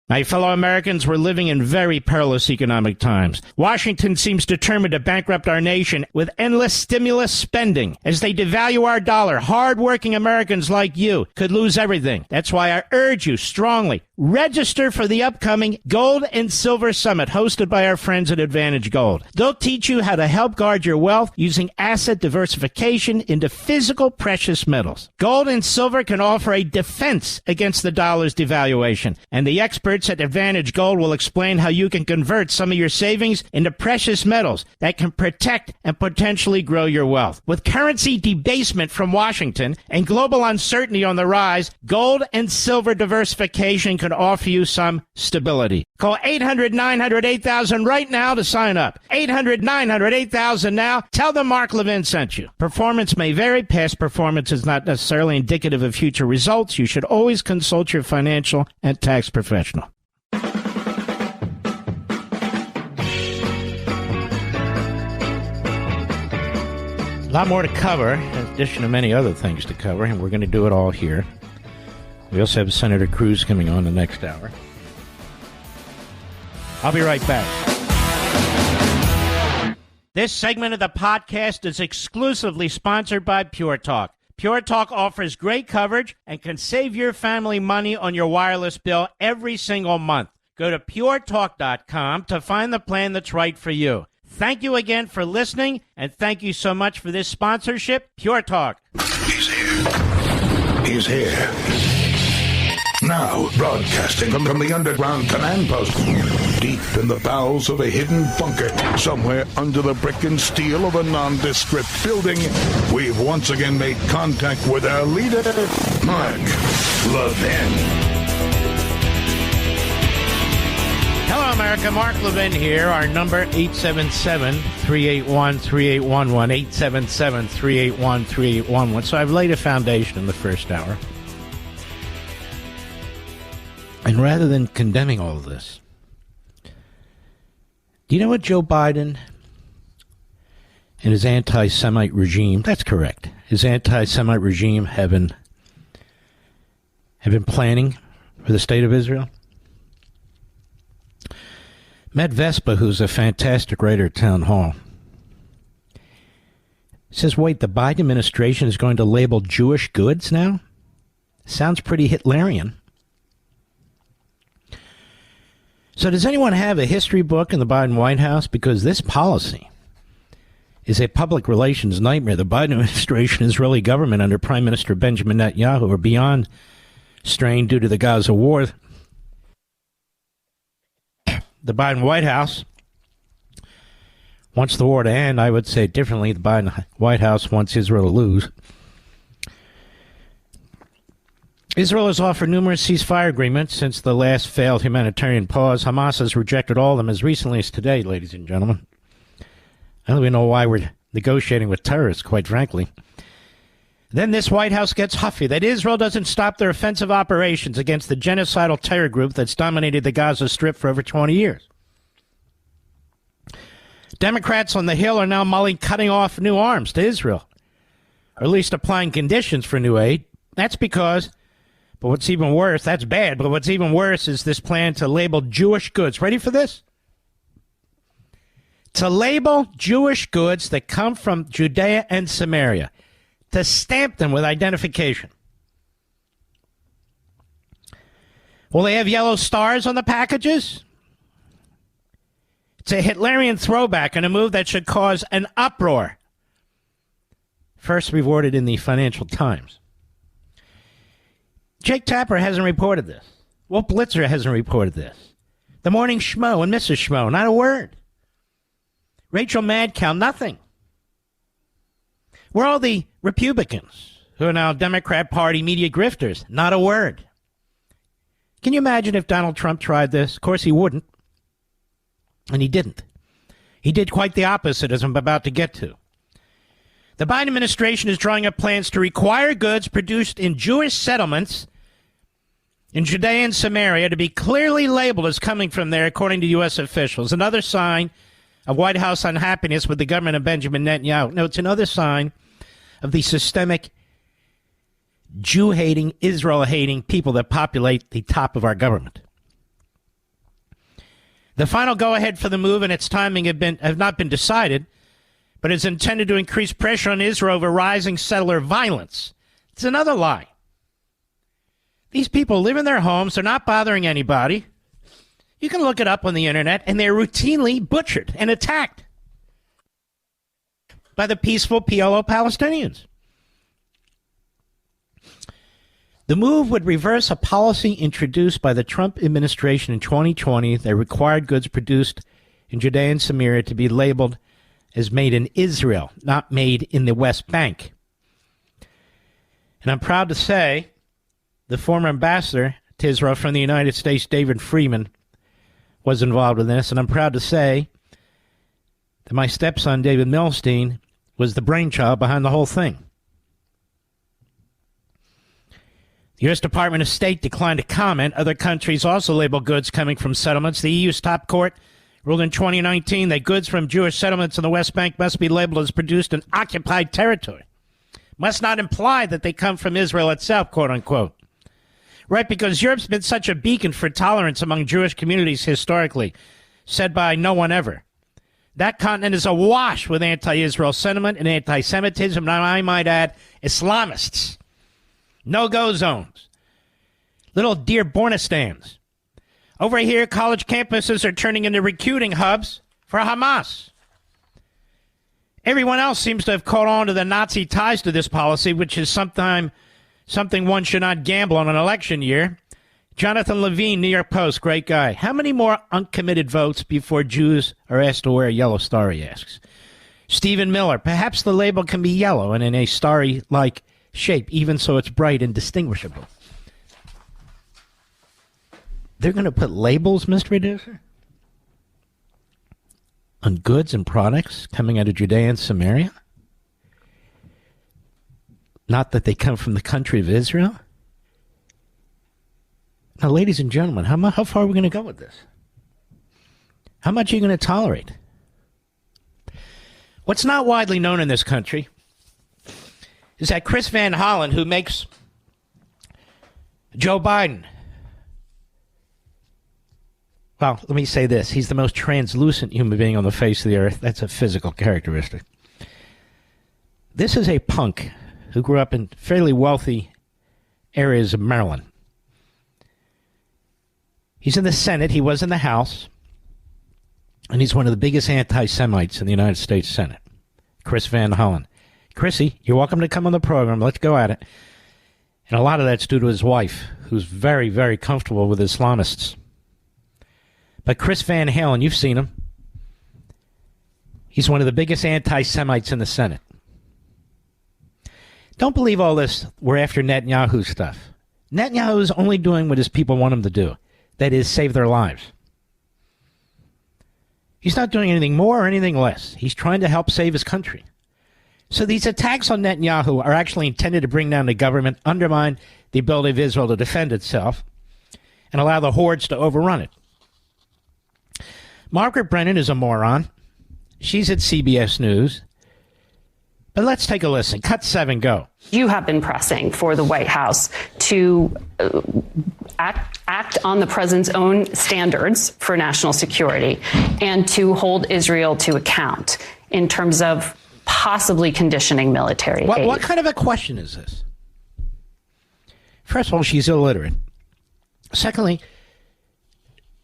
My fellow Americans, we're living in very perilous economic times. Washington seems determined to bankrupt our nation with endless stimulus spending. As they devalue our dollar, hard-working Americans like you could lose everything. That's why I urge you strongly, register for the upcoming Gold and Silver Summit hosted by our friends at Advantage Gold. They'll teach you how to help guard your wealth using asset diversification into physical precious metals. Gold and silver can offer a defense against the dollar's devaluation, and the experts at Advantage Gold will explain how you can convert some of your savings into precious metals that can protect and potentially grow your wealth. With currency debasement from Washington and global uncertainty on the rise, gold and silver diversification can offer you some stability. Call 800-900-8000 right now to sign up. 800-900-8000 now. Tell them Mark Levin sent you. Performance may vary. Past performance is not necessarily indicative of future results. You should always consult your financial and tax professional. A lot more to cover, in addition to many other things to cover, and we're going to do it all here. We also have Senator Cruz coming on the next hour. I'll be right back. This segment of the podcast is exclusively sponsored by Pure Talk. Pure Talk offers great coverage and can save your family money on your wireless bill every single month. Go to puretalk.com to find the plan that's right for you. Thank you again for listening, and thank you so much for this sponsorship, Pure Talk. He's here. He's here. Now, broadcasting from the underground command post, deep in the bowels of a hidden bunker, somewhere under the brick and steel of a nondescript building, we've once again made contact with our leader, Mark Levin. Hello, America. Mark Levin here. Our number, 877-381-3811, 877-381-3811. So I've laid a foundation in the first hour. And rather than condemning all of this, do you know what Joe Biden and his anti-Semite regime, that's correct, his anti-Semite regime have been planning for the state of Israel? Matt Vespa, who's a fantastic writer at Town Hall, says, wait, the Biden administration is going to label Jewish goods now? Sounds pretty Hitlerian. So does anyone have a history book in the Biden White House? Because this policy is a public relations nightmare. The Biden administration, Israeli government under Prime Minister Benjamin Netanyahu are beyond strain due to the Gaza war. The Biden White House wants the war to end. I would say differently. The Biden White House wants Israel to lose. Israel has offered numerous ceasefire agreements since the last failed humanitarian pause. Hamas has rejected all of them as recently as today, ladies and gentlemen. I don't even know why we're negotiating with terrorists, quite frankly. Then this White House gets huffy that Israel doesn't stop their offensive operations against the genocidal terror group that's dominated the Gaza Strip for over 20 years. Democrats on the Hill are now mulling cutting off new arms to Israel, or at least applying conditions for new aid. That's because, but what's even worse, that's bad, but what's even worse is this plan to label Jewish goods. Ready for this? To label Jewish goods that come from Judea and Samaria, to stamp them with identification. Will they have yellow stars on the packages? It's a Hitlerian throwback and a move that should cause an uproar. First rewarded in the Financial Times. Jake Tapper hasn't reported this. Wolf Blitzer hasn't reported this. The Morning Schmo and Mrs. Schmo, not a word. Rachel Madcow, nothing. Where are all the Republicans who are now Democrat Party media grifters? Not a word. Can you imagine if Donald Trump tried this? Of course he wouldn't. And he didn't. He did quite the opposite, as I'm about to get to. The Biden administration is drawing up plans to require goods produced in Jewish settlements in Judea and Samaria to be clearly labeled as coming from there, according to U.S. officials. Another sign of White House unhappiness with the government of Benjamin Netanyahu. No, it's another sign of the systemic Jew-hating, Israel-hating people that populate the top of our government. The final go-ahead for the move and its timing have not been decided, but is intended to increase pressure on Israel over rising settler violence. It's another lie. These people live in their homes. They're not bothering anybody. You can look it up on the internet, and they're routinely butchered and attacked by the peaceful PLO Palestinians. The move would reverse a policy introduced by the Trump administration in 2020 that required goods produced in Judea and Samaria to be labeled as made in Israel, not made in the West Bank. And I'm proud to say the former ambassador to Israel from the United States, David Freeman, was involved in this. And I'm proud to say that my stepson, David Milstein, was the brainchild behind the whole thing. The U.S. Department of State declined to comment. Other countries also label goods coming from settlements. The EU's top court ruled in 2019 that goods from Jewish settlements in the West Bank must be labeled as produced in occupied territory. Must not imply that they come from Israel itself, quote unquote. Right, because Europe's been such a beacon for tolerance among Jewish communities historically, said by no one ever. That continent is awash with anti-Israel sentiment and anti-Semitism, and I might add, Islamists. No-go zones. Little Dearbornistans. Over here, college campuses are turning into recruiting hubs for Hamas. Everyone else seems to have caught on to the Nazi ties to this policy, which is something one should not gamble on an election year. Jonathan Levin, New York Post, great guy. How many more uncommitted votes before Jews are asked to wear a yellow star, he asks. Stephen Miller, perhaps the label can be yellow and in a starry-like shape, even so it's bright and distinguishable. They're going to put labels, Mr. Reducer, on goods and products coming out of Judea and Samaria? Not that they come from the country of Israel? Now, ladies and gentlemen, how far are we going to go with this? How much are you going to tolerate? What's not widely known in this country is that Chris Van Hollen, who makes Joe Biden, well, let me say this. He's the most translucent human being on the face of the earth. That's a physical characteristic. This is a punk who grew up in fairly wealthy areas of Maryland. He's in the Senate. He was in the House. And he's one of the biggest anti-Semites in the United States Senate. Chris Van Hollen. Chrissy, you're welcome to come on the program. Let's go at it. And a lot of that's due to his wife, who's very, very comfortable with Islamists. But Chris Van Hollen, you've seen him. He's one of the biggest anti-Semites in the Senate. Don't believe all this. We're after Netanyahu stuff. Netanyahu is only doing what his people want him to do. That is, save their lives. He's not doing anything more or anything less. He's trying to help save his country. So these attacks on Netanyahu are actually intended to bring down the government, undermine the ability of Israel to defend itself, and allow the hordes to overrun it. Margaret Brennan is a moron. She's at CBS News. But let's take a listen. Cut 7, go. You have been pressing for the White House to act on the president's own standards for national security and to hold Israel to account in terms of possibly conditioning military aid. What kind of a question is this? First of all, she's illiterate. Secondly,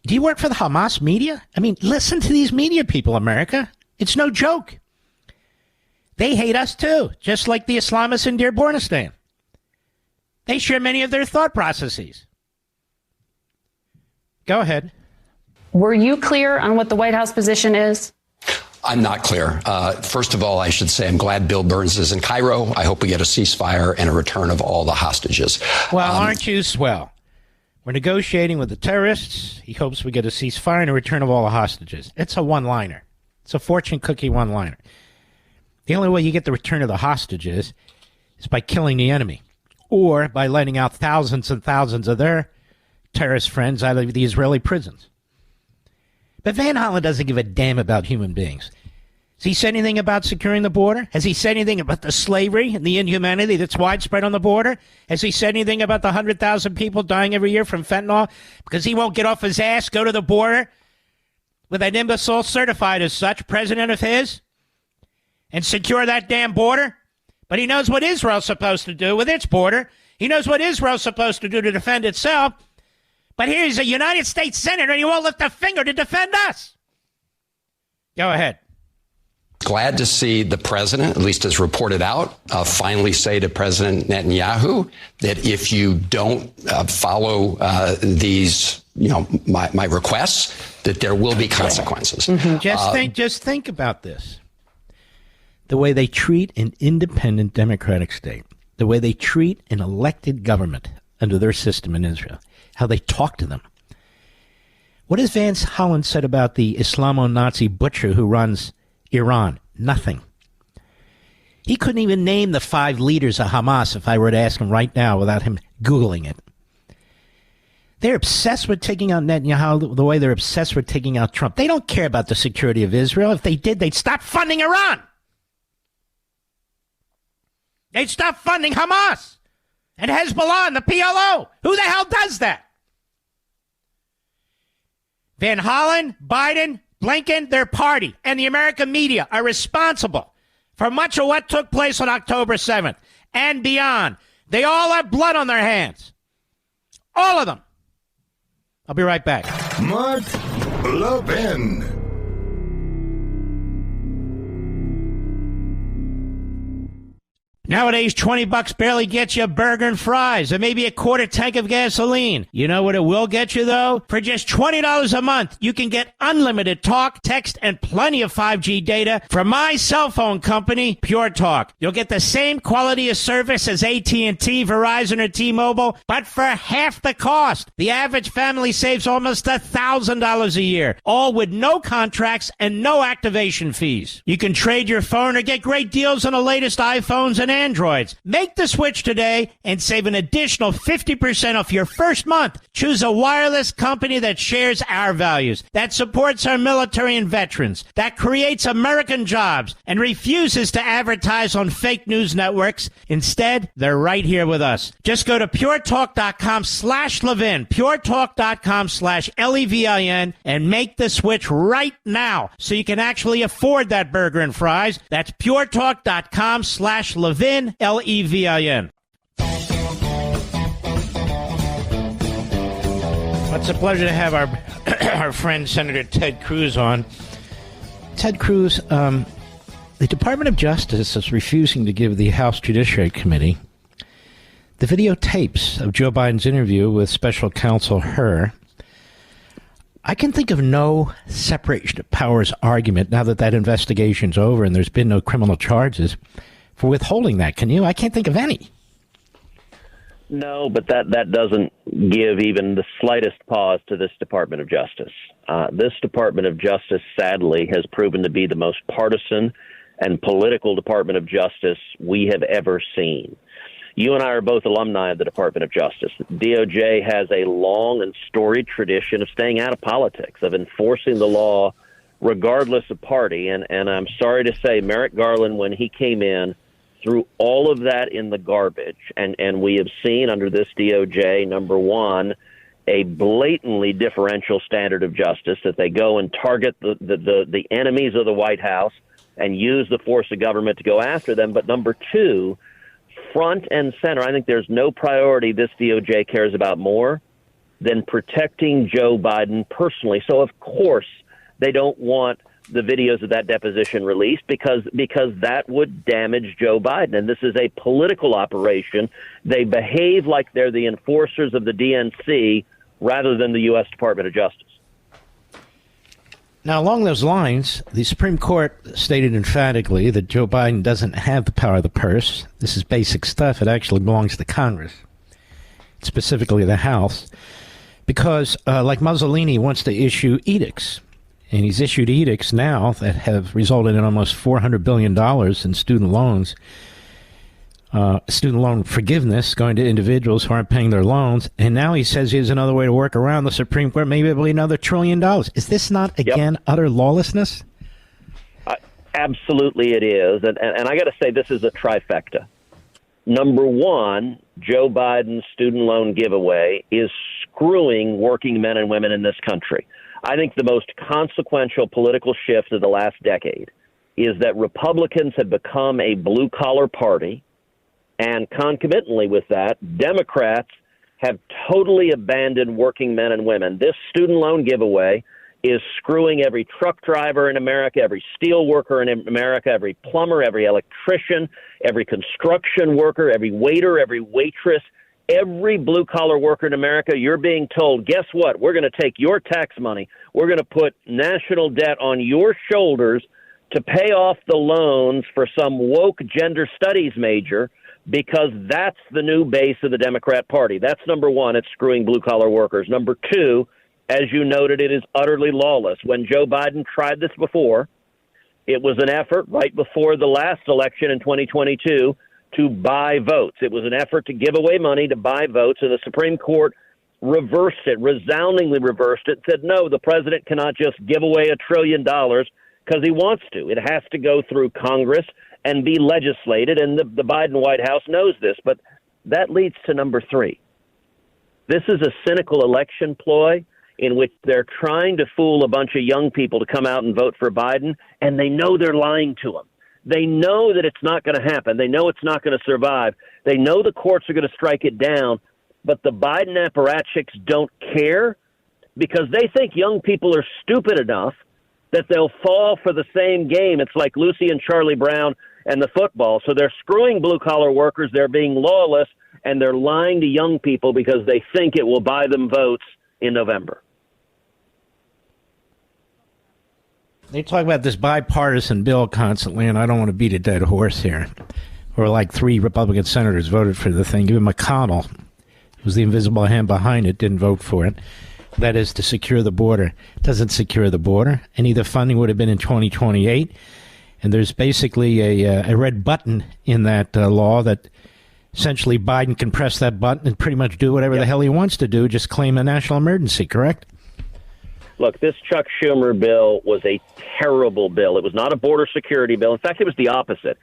do you work for the Hamas media? I mean, listen to these media people, America. It's no joke. They hate us too, just like the Islamists in Dearborn. They share many of their thought processes. Go ahead. Were you clear on what the White House position is? I'm not clear. First of all, I should say I'm glad Bill Burns is in Cairo. I hope we get a ceasefire and a return of all the hostages. Well, aren't you swell? We're negotiating with the terrorists. He hopes we get a ceasefire and a return of all the hostages. It's a one-liner. It's a fortune cookie one-liner. The only way you get the return of the hostages is by killing the enemy or by letting out thousands and thousands of their terrorist friends out of the Israeli prisons. But Van Hollen doesn't give a damn about human beings. Has he said anything about securing the border? Has he said anything about the slavery and the inhumanity that's widespread on the border? Has he said anything about the 100,000 people dying every year from fentanyl because he won't get off his ass, go to the border with an imbecile certified as such, president of his, and secure that damn border? But he knows what Israel's supposed to do with its border. He knows what Israel's supposed to do to defend itself. But here's a United States Senator, and he won't lift a finger to defend us. Go ahead. Glad to see the president, at least as reported out, finally say to President Netanyahu that if you don't follow these, my requests, that there will be consequences. Mm-hmm. Just think about this. The way they treat an independent democratic state, the way they treat an elected government under their system in Israel, how they talk to them. What has Van Hollen said about the Islamo-Nazi butcher who runs Iran? Nothing. He couldn't even name the 5 leaders of Hamas if I were to ask him right now without him Googling it. They're obsessed with taking out Netanyahu the way they're obsessed with taking out Trump. They don't care about the security of Israel. If they did, they'd stop funding Iran. They'd stop funding Hamas and Hezbollah and the PLO. Who the hell does that? Van Hollen, Biden, Blinken, their party, and the American media are responsible for much of what took place on October 7th and beyond. They all have blood on their hands. All of them. I'll be right back. Mark Levin. Nowadays, $20 barely gets you a burger and fries and maybe a quarter tank of gasoline. You know what it will get you, though? For just $20 a month, you can get unlimited talk, text, and plenty of 5G data from my cell phone company, Pure Talk. You'll get the same quality of service as AT&T, Verizon, or T-Mobile, but for half the cost. The average family saves almost $1,000 a year, all with no contracts and no activation fees. You can trade your phone or get great deals on the latest iPhones and Androids. Make the switch today and save an additional 50% off your first month. Choose a wireless company that shares our values, that supports our military and veterans, that creates American jobs, and refuses to advertise on fake news networks. Instead, they're right here with us. Just go to puretalk.com/Levin, puretalk.com/Levin, and make the switch right now so you can actually afford that burger and fries. That's puretalk.com/Levin. Levin. It's a pleasure to have our friend Senator Ted Cruz on. Ted Cruz, the Department of Justice is refusing to give the House Judiciary Committee the videotapes of Joe Biden's interview with Special Counsel Hur. I can think of no separation of powers argument now that investigation's over and there's been no criminal charges for withholding that. Can you? I can't think of any. No, but that doesn't give even the slightest pause to this Department of Justice. This Department of Justice, sadly, has proven to be the most partisan and political Department of Justice we have ever seen. You and I are both alumni of the Department of Justice. DOJ has a long and storied tradition of staying out of politics, of enforcing the law regardless of party. And I'm sorry to say, Merrick Garland, when he came in, threw all of that in the garbage. And we have seen under this DOJ, number one, a blatantly differential standard of justice, that they go and target the enemies of the White House and use the force of government to go after them. But number two, front and center, I think there's no priority this DOJ cares about more than protecting Joe Biden personally. So, of course, they don't want the videos of that deposition released because that would damage Joe Biden. And this is a political operation. They behave like they're the enforcers of the DNC rather than the U.S. Department of Justice. Now, along those lines, the Supreme Court stated emphatically that Joe Biden doesn't have the power of the purse. This is basic stuff. It actually belongs to Congress, specifically the House, because like Mussolini wants to issue edicts. And he's issued edicts now that have resulted in almost $400 billion in student loans, student loan forgiveness going to individuals who aren't paying their loans. And now he says he has another way to work around the Supreme Court, maybe it'll be another $1 trillion. Is this not, again, utter lawlessness? Absolutely it is. And I got to say, this is a trifecta. Number one, Joe Biden's student loan giveaway is screwing working men and women in this country. I think the most consequential political shift of the last decade is that Republicans have become a blue-collar party, and concomitantly with that, Democrats have totally abandoned working men and women. This student loan giveaway is screwing every truck driver in America, every steel worker in America, every plumber, every electrician, every construction worker, every waiter, every waitress. Every blue-collar worker in America, you're being told, guess what? We're going to take your tax money. We're going to put national debt on your shoulders to pay off the loans for some woke gender studies major, because that's the new base of the Democrat Party. That's number one. It's screwing blue-collar workers. Number two, as you noted, it is utterly lawless. When Joe Biden tried this before, it was an effort right before the last election in 2022 to buy votes. It was an effort to give away money to buy votes, and the Supreme Court reversed it, resoundingly reversed it, said, no, the president cannot just give away $1 trillion because he wants to. It has to go through Congress and be legislated, and the Biden White House knows this. But that leads to number three. This is a cynical election ploy in which they're trying to fool a bunch of young people to come out and vote for Biden, and they know they're lying to them. They know that it's not going to happen. They know it's not going to survive. They know the courts are going to strike it down, but the Biden apparatchiks don't care because they think young people are stupid enough that they'll fall for the same game. It's like Lucy and Charlie Brown and the football. So they're screwing blue-collar workers. They're being lawless, and they're lying to young people because they think it will buy them votes in November. They talk about this bipartisan bill constantly, and I don't want to beat a dead horse here. Or like 3 Republican senators voted for the thing. Even McConnell, who's the invisible hand behind it, didn't vote for it. That is to secure the border. It doesn't secure the border. Any of the funding would have been in 2028. And there's basically a red button in that law that essentially Biden can press that button and pretty much do whatever the hell he wants to do, just claim a national emergency, correct? Look, this Chuck Schumer bill was a terrible bill. It was not a border security bill. In fact, it was the opposite.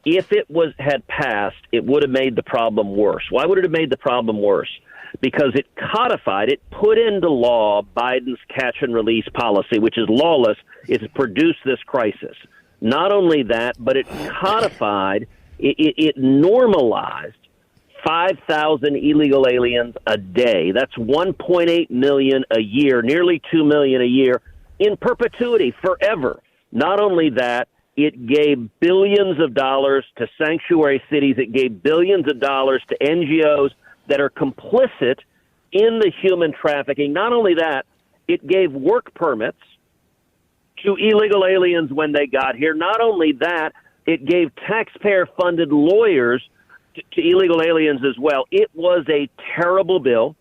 If it had passed, it would have made the problem worse. Why would it have made the problem worse? Because it codified, it put into law Biden's catch-and-release policy, which is lawless. It's produced this crisis. Not only that, but it codified, it normalized 5,000 illegal aliens a day. That's 1.8 million a year, nearly 2 million a year, in perpetuity, forever. Not only that, it gave billions of dollars to sanctuary cities. It gave billions of dollars to NGOs that are complicit in the human trafficking. Not only that, it gave work permits to illegal aliens when they got here. Not only that, it gave taxpayer-funded lawyers to illegal aliens as well. It was a terrible bill.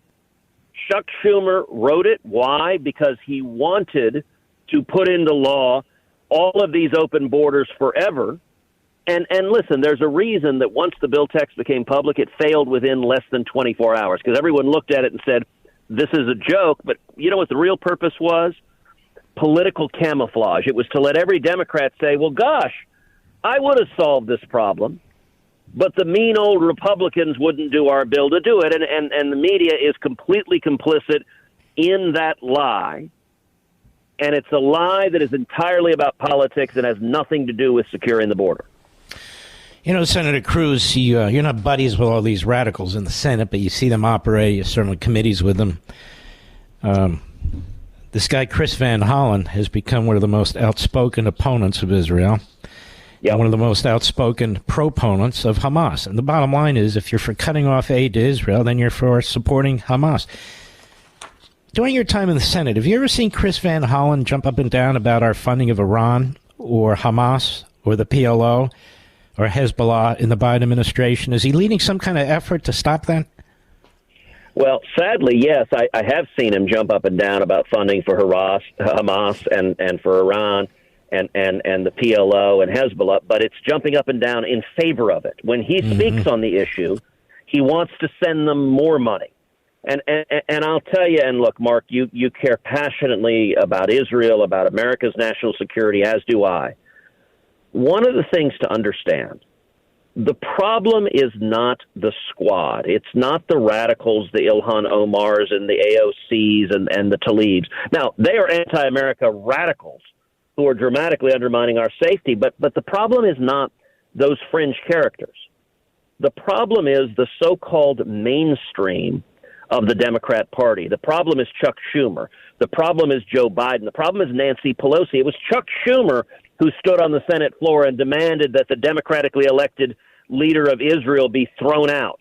Chuck Schumer wrote it. Why? Because he wanted to put into law all of these open borders forever. And listen, there's a reason that once the bill text became public, it failed within less than 24 hours, because everyone looked at it and said, this is a joke. But you know what the real purpose was? political camouflage. It was to let every Democrat say, well, gosh, I would have solved this problem, but the mean old Republicans wouldn't do our bill to do it. And the media is completely complicit in that lie. And it's a lie that is entirely about politics and has nothing to do with securing the border. You know, Senator Cruz, you're not buddies with all these radicals in the Senate, but you see them operate. You're certainly committees with them. This guy, Chris Van Hollen, has become one of the most outspoken opponents of Israel. Yeah, one of the most outspoken proponents of Hamas. And the bottom line is, if you're for cutting off aid to Israel, then you're for supporting Hamas. During your time in the Senate, have you ever seen Chris Van Hollen jump up and down about our funding of Iran or Hamas or the PLO or Hezbollah in the Biden administration? Is he leading some kind of effort to stop that? Well, sadly, yes, I have seen him jump up and down about funding for Hamas and for Iran and the PLO and Hezbollah, but it's jumping up and down in favor of it. When he speaks on the issue, he wants to send them more money. And I'll tell you, and look, Mark, you care passionately about Israel, about America's national security, as do I. One of the things to understand, the problem is not the squad. It's not the radicals, the Ilhan Omars and the AOCs and the Tlaibs. Now, they are anti-America radicals who are dramatically undermining our safety, but the problem is not those fringe characters. The problem is the so-called mainstream of the Democrat Party. The problem is Chuck Schumer. The problem is Joe Biden. The problem is Nancy Pelosi. It was Chuck Schumer who stood on the Senate floor and demanded that the democratically elected leader of Israel be thrown out.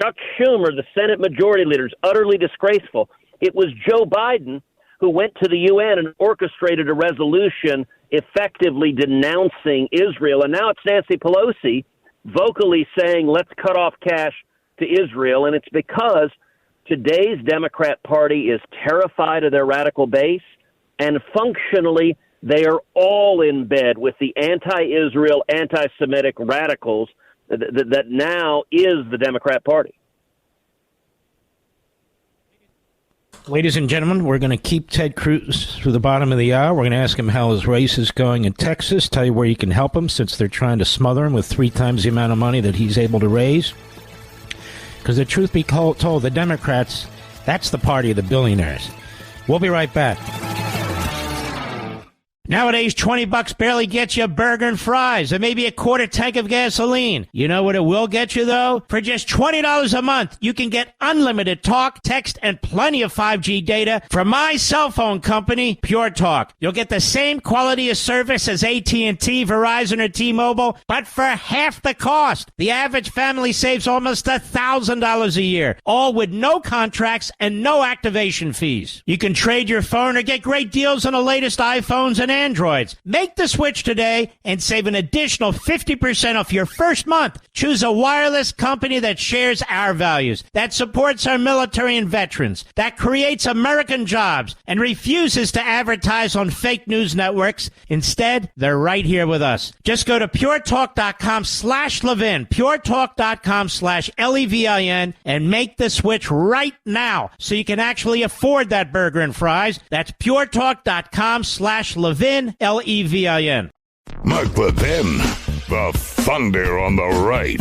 Chuck Schumer, the Senate majority leader, is utterly disgraceful. It was Joe Biden who went to the UN and orchestrated a resolution effectively denouncing Israel. And now it's Nancy Pelosi vocally saying, let's cut off cash to Israel. And it's because today's Democrat Party is terrified of their radical base, and functionally they are all in bed with the anti-Israel, anti-Semitic radicals that now is the Democrat Party. Ladies and gentlemen, we're going to keep Ted Cruz through the bottom of the hour. We're going to ask him how his race is going in Texas, tell you where you can help him since they're trying to smother him with 3 times the amount of money that he's able to raise. Because the truth be told, the Democrats, that's the party of the billionaires. We'll be right back. Nowadays, $20 barely gets you a burger and fries and maybe a quarter tank of gasoline. You know what it will get you, though? For just $20 a month, you can get unlimited talk, text, and plenty of 5G data from my cell phone company, Pure Talk. You'll get the same quality of service as AT&T, Verizon, or T-Mobile, but for half the cost. The average family saves almost $1,000 a year, all with no contracts and no activation fees. You can trade your phone or get great deals on the latest iPhones and Androids. Make the switch today and save an additional 50% off your first month. Choose a wireless company that shares our values, that supports our military and veterans, that creates American jobs, and refuses to advertise on fake news networks. Instead, they're right here with us. Just go to puretalk.com/Levin, puretalk.com/Levin, and make the switch right now so you can actually afford that burger and fries. That's puretalk.com/Levin. Levin. Mark Levin, the thunder on the right.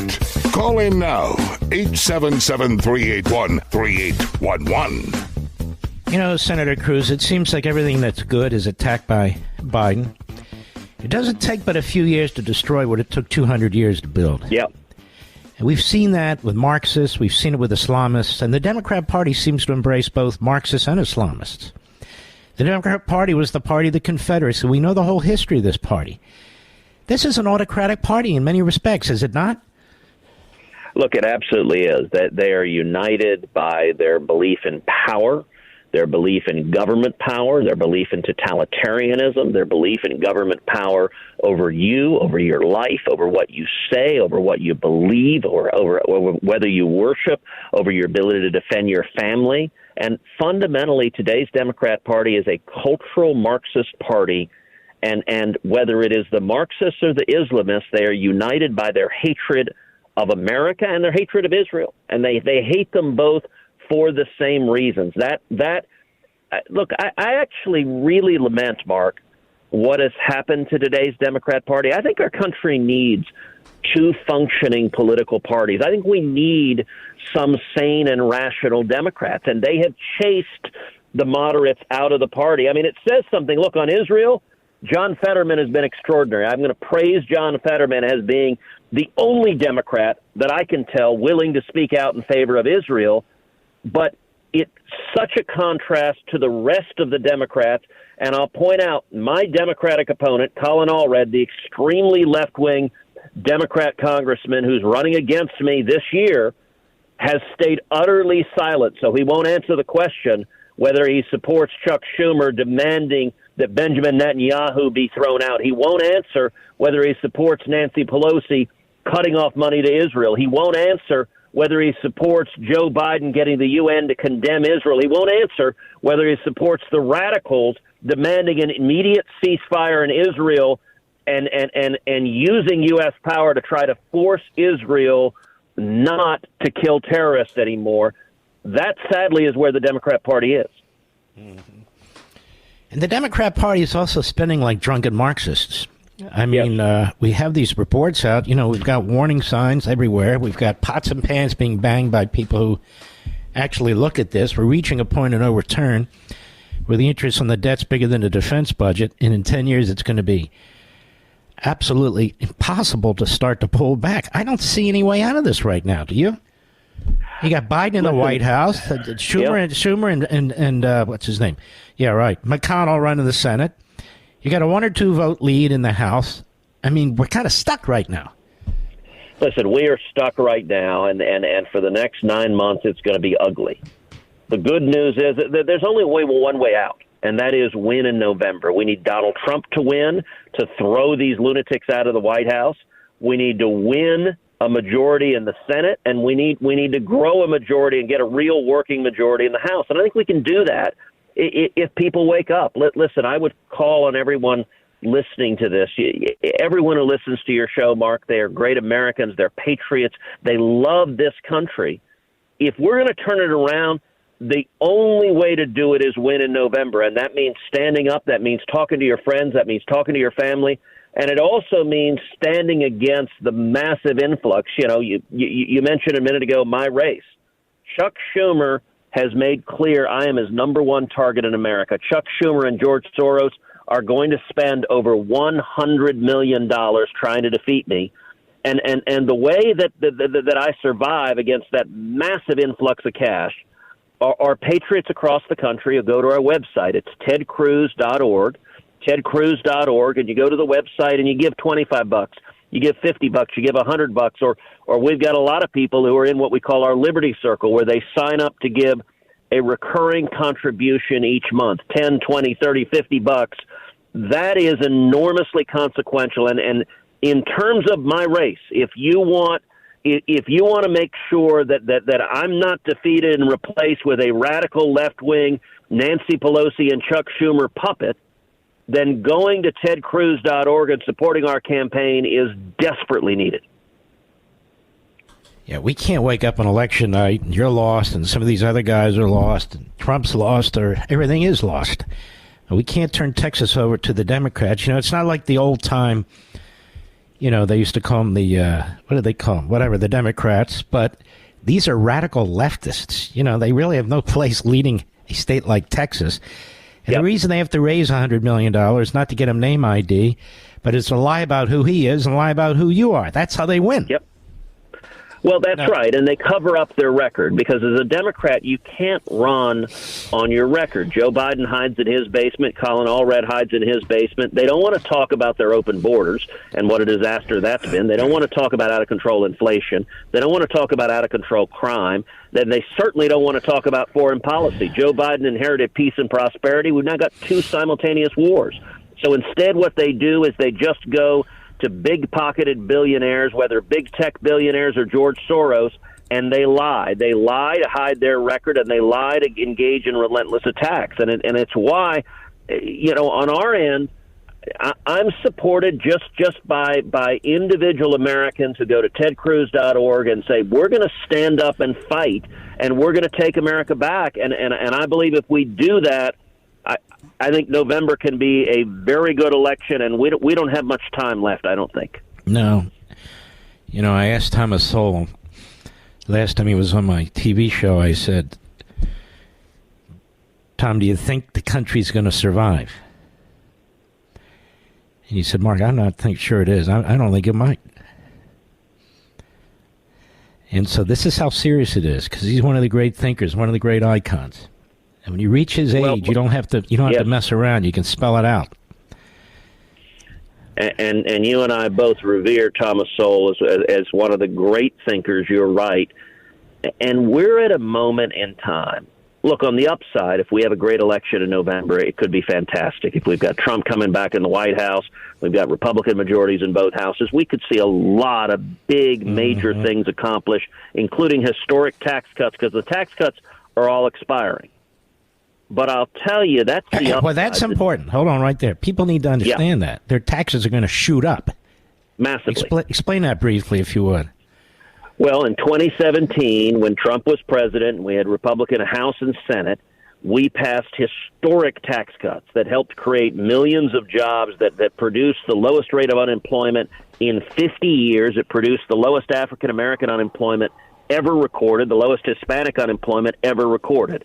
Call in now, 877-381-3811. You know, Senator Cruz, it seems like everything that's good is attacked by Biden. It doesn't take but a few years to destroy what it took 200 years to build. Yep. And we've seen that with Marxists, we've seen it with Islamists, and the Democrat Party seems to embrace both Marxists and Islamists. The Democrat Party was the party of the Confederacy. We know the whole history of this party. This is an autocratic party in many respects, is it not? Look, it absolutely is. That they are united by their belief in power, their belief in government power, their belief in totalitarianism, their belief in government power over you, over your life, over what you say, over what you believe, or over whether you worship, over your ability to defend your family. And fundamentally, today's Democrat Party is a cultural Marxist party, and whether it is the Marxists or the Islamists, they are united by their hatred of America and their hatred of Israel, and they hate them both for the same reasons. That look, I actually really lament, Mark, what has happened to today's Democrat Party. I think our country needs two functioning political parties. I think we need some sane and rational Democrats, and they have chased the moderates out of the party. I mean, it says something. Look, on Israel, John Fetterman has been extraordinary. I'm going to praise John Fetterman as being the only Democrat that I can tell willing to speak out in favor of Israel, but it's such a contrast to the rest of the Democrats. And I'll point out my Democratic opponent, Colin Allred, the extremely left-wing Democrat congressman who's running against me this year, has stayed utterly silent. So he won't answer the question whether he supports Chuck Schumer demanding that Benjamin Netanyahu be thrown out. He won't answer whether he supports Nancy Pelosi cutting off money to Israel. He won't answer whether he supports Joe Biden getting the UN to condemn Israel. He won't answer whether he supports the radicals demanding an immediate ceasefire in Israel and using U.S. power to try to force Israel not to kill terrorists anymore. That, sadly, is where the Democrat Party is. Mm-hmm. And the Democrat Party is also spending like drunken Marxists. I mean, we have these reports out. You know, we've got warning signs everywhere. We've got pots and pans being banged by people who actually look at this. We're reaching a point of no return where the interest on the debt's bigger than the defense budget. And in 10 years, it's going to be absolutely impossible to start to pull back. I don't see any way out of this right now. Do you? You got Biden in the White House, Schumer and what's his name? Yeah, right. McConnell running the Senate. You got a 1 or 2 vote lead in the House. I mean, we're kind of stuck right now. Listen, we are stuck right now, and for the next 9 months, it's going to be ugly. The good news is that there's only one way out, and that is win in November. We need Donald Trump to win, to throw these lunatics out of the White House. We need to win a majority in the Senate, and we need to grow a majority and get a real working majority in the House. And I think we can do that if people wake up. Listen, I would call on everyone listening to this. Everyone who listens to your show, Mark, they are great Americans. They're patriots. They love this country. If we're going to turn it around, the only way to do it is win in November, and that means standing up. That means talking to your friends. That means talking to your family. And it also means standing against the massive influx. You know, you mentioned a minute ago my race. Chuck Schumer has made clear I am his number one target in America. Chuck Schumer and George Soros are going to spend over $100 million trying to defeat me. And the way that I survive against that massive influx of cash are patriots across the country who go to our website. It's tedcruz.org. tedcruz.org, and you go to the website and you give $25, you give $50, you give $100, or we've got a lot of people who are in what we call our Liberty Circle, where they sign up to give a recurring contribution each month, 10, 20, 30, $50. That is enormously consequential. And in terms of my race, if you want to make sure that I'm not defeated and replaced with a radical left-wing Nancy Pelosi and Chuck Schumer puppet, then going to tedcruz.org and supporting our campaign is desperately needed. Yeah, we can't wake up on election night and you're lost and some of these other guys are lost and Trump's lost or everything is lost. We can't turn Texas over to the Democrats. You know, it's not like the old time, you know, they used to call them what do they call them? Whatever, the Democrats. But these are radical leftists. You know, they really have no place leading a state like Texas. And the reason they have to raise $100 million, not to get him name ID, but it's to lie about who he is and lie about who you are. That's how they win. Yep. Well, that's right. And they cover up their record because as a Democrat, you can't run on your record. Joe Biden hides in his basement. Colin Allred hides in his basement. They don't want to talk about their open borders and what a disaster that's been. They don't want to talk about out-of-control inflation. They don't want to talk about out-of-control crime. Then they certainly don't want to talk about foreign policy. Joe Biden inherited peace and prosperity. We've now got 2 simultaneous wars. So instead what they do is they just go to big-pocketed billionaires, whether big tech billionaires or George Soros, and they lie. They lie to hide their record, and they lie to engage in relentless attacks. And it's why, you know, on our end, I'm supported just by individual Americans who go to tedcruz.org and say, we're going to stand up and fight, and we're going to take America back. And I believe if we do that, I think November can be a very good election, and we don't have much time left, I don't think. No. You know, I asked Thomas Sowell last time he was on my TV show, I said, Tom, do you think the country's going to survive? And he said, Mark, I'm not sure it is. I don't think it might. And so this is how serious it is, because he's one of the great thinkers, one of the great icons. And when you reach his age, you don't have to mess around. You can spell it out. And you and I both revere Thomas Sowell as one of the great thinkers. You're right. And we're at a moment in time. Look, on the upside, if we have a great election in November, it could be fantastic. If we've got Trump coming back in the White House, we've got Republican majorities in both houses, we could see a lot of big, major things accomplished, including historic tax cuts, because the tax cuts are all expiring. But I'll tell you, that's the upside. Well, that's important. Hold on right there. People need to understand that. Their taxes are going to shoot up. Massively. Explain that briefly, if you would. Well, in 2017, when Trump was president and we had Republican House and Senate, we passed historic tax cuts that helped create millions of jobs that produced the lowest rate of unemployment in 50 years. It produced the lowest African-American unemployment ever recorded, the lowest Hispanic unemployment ever recorded.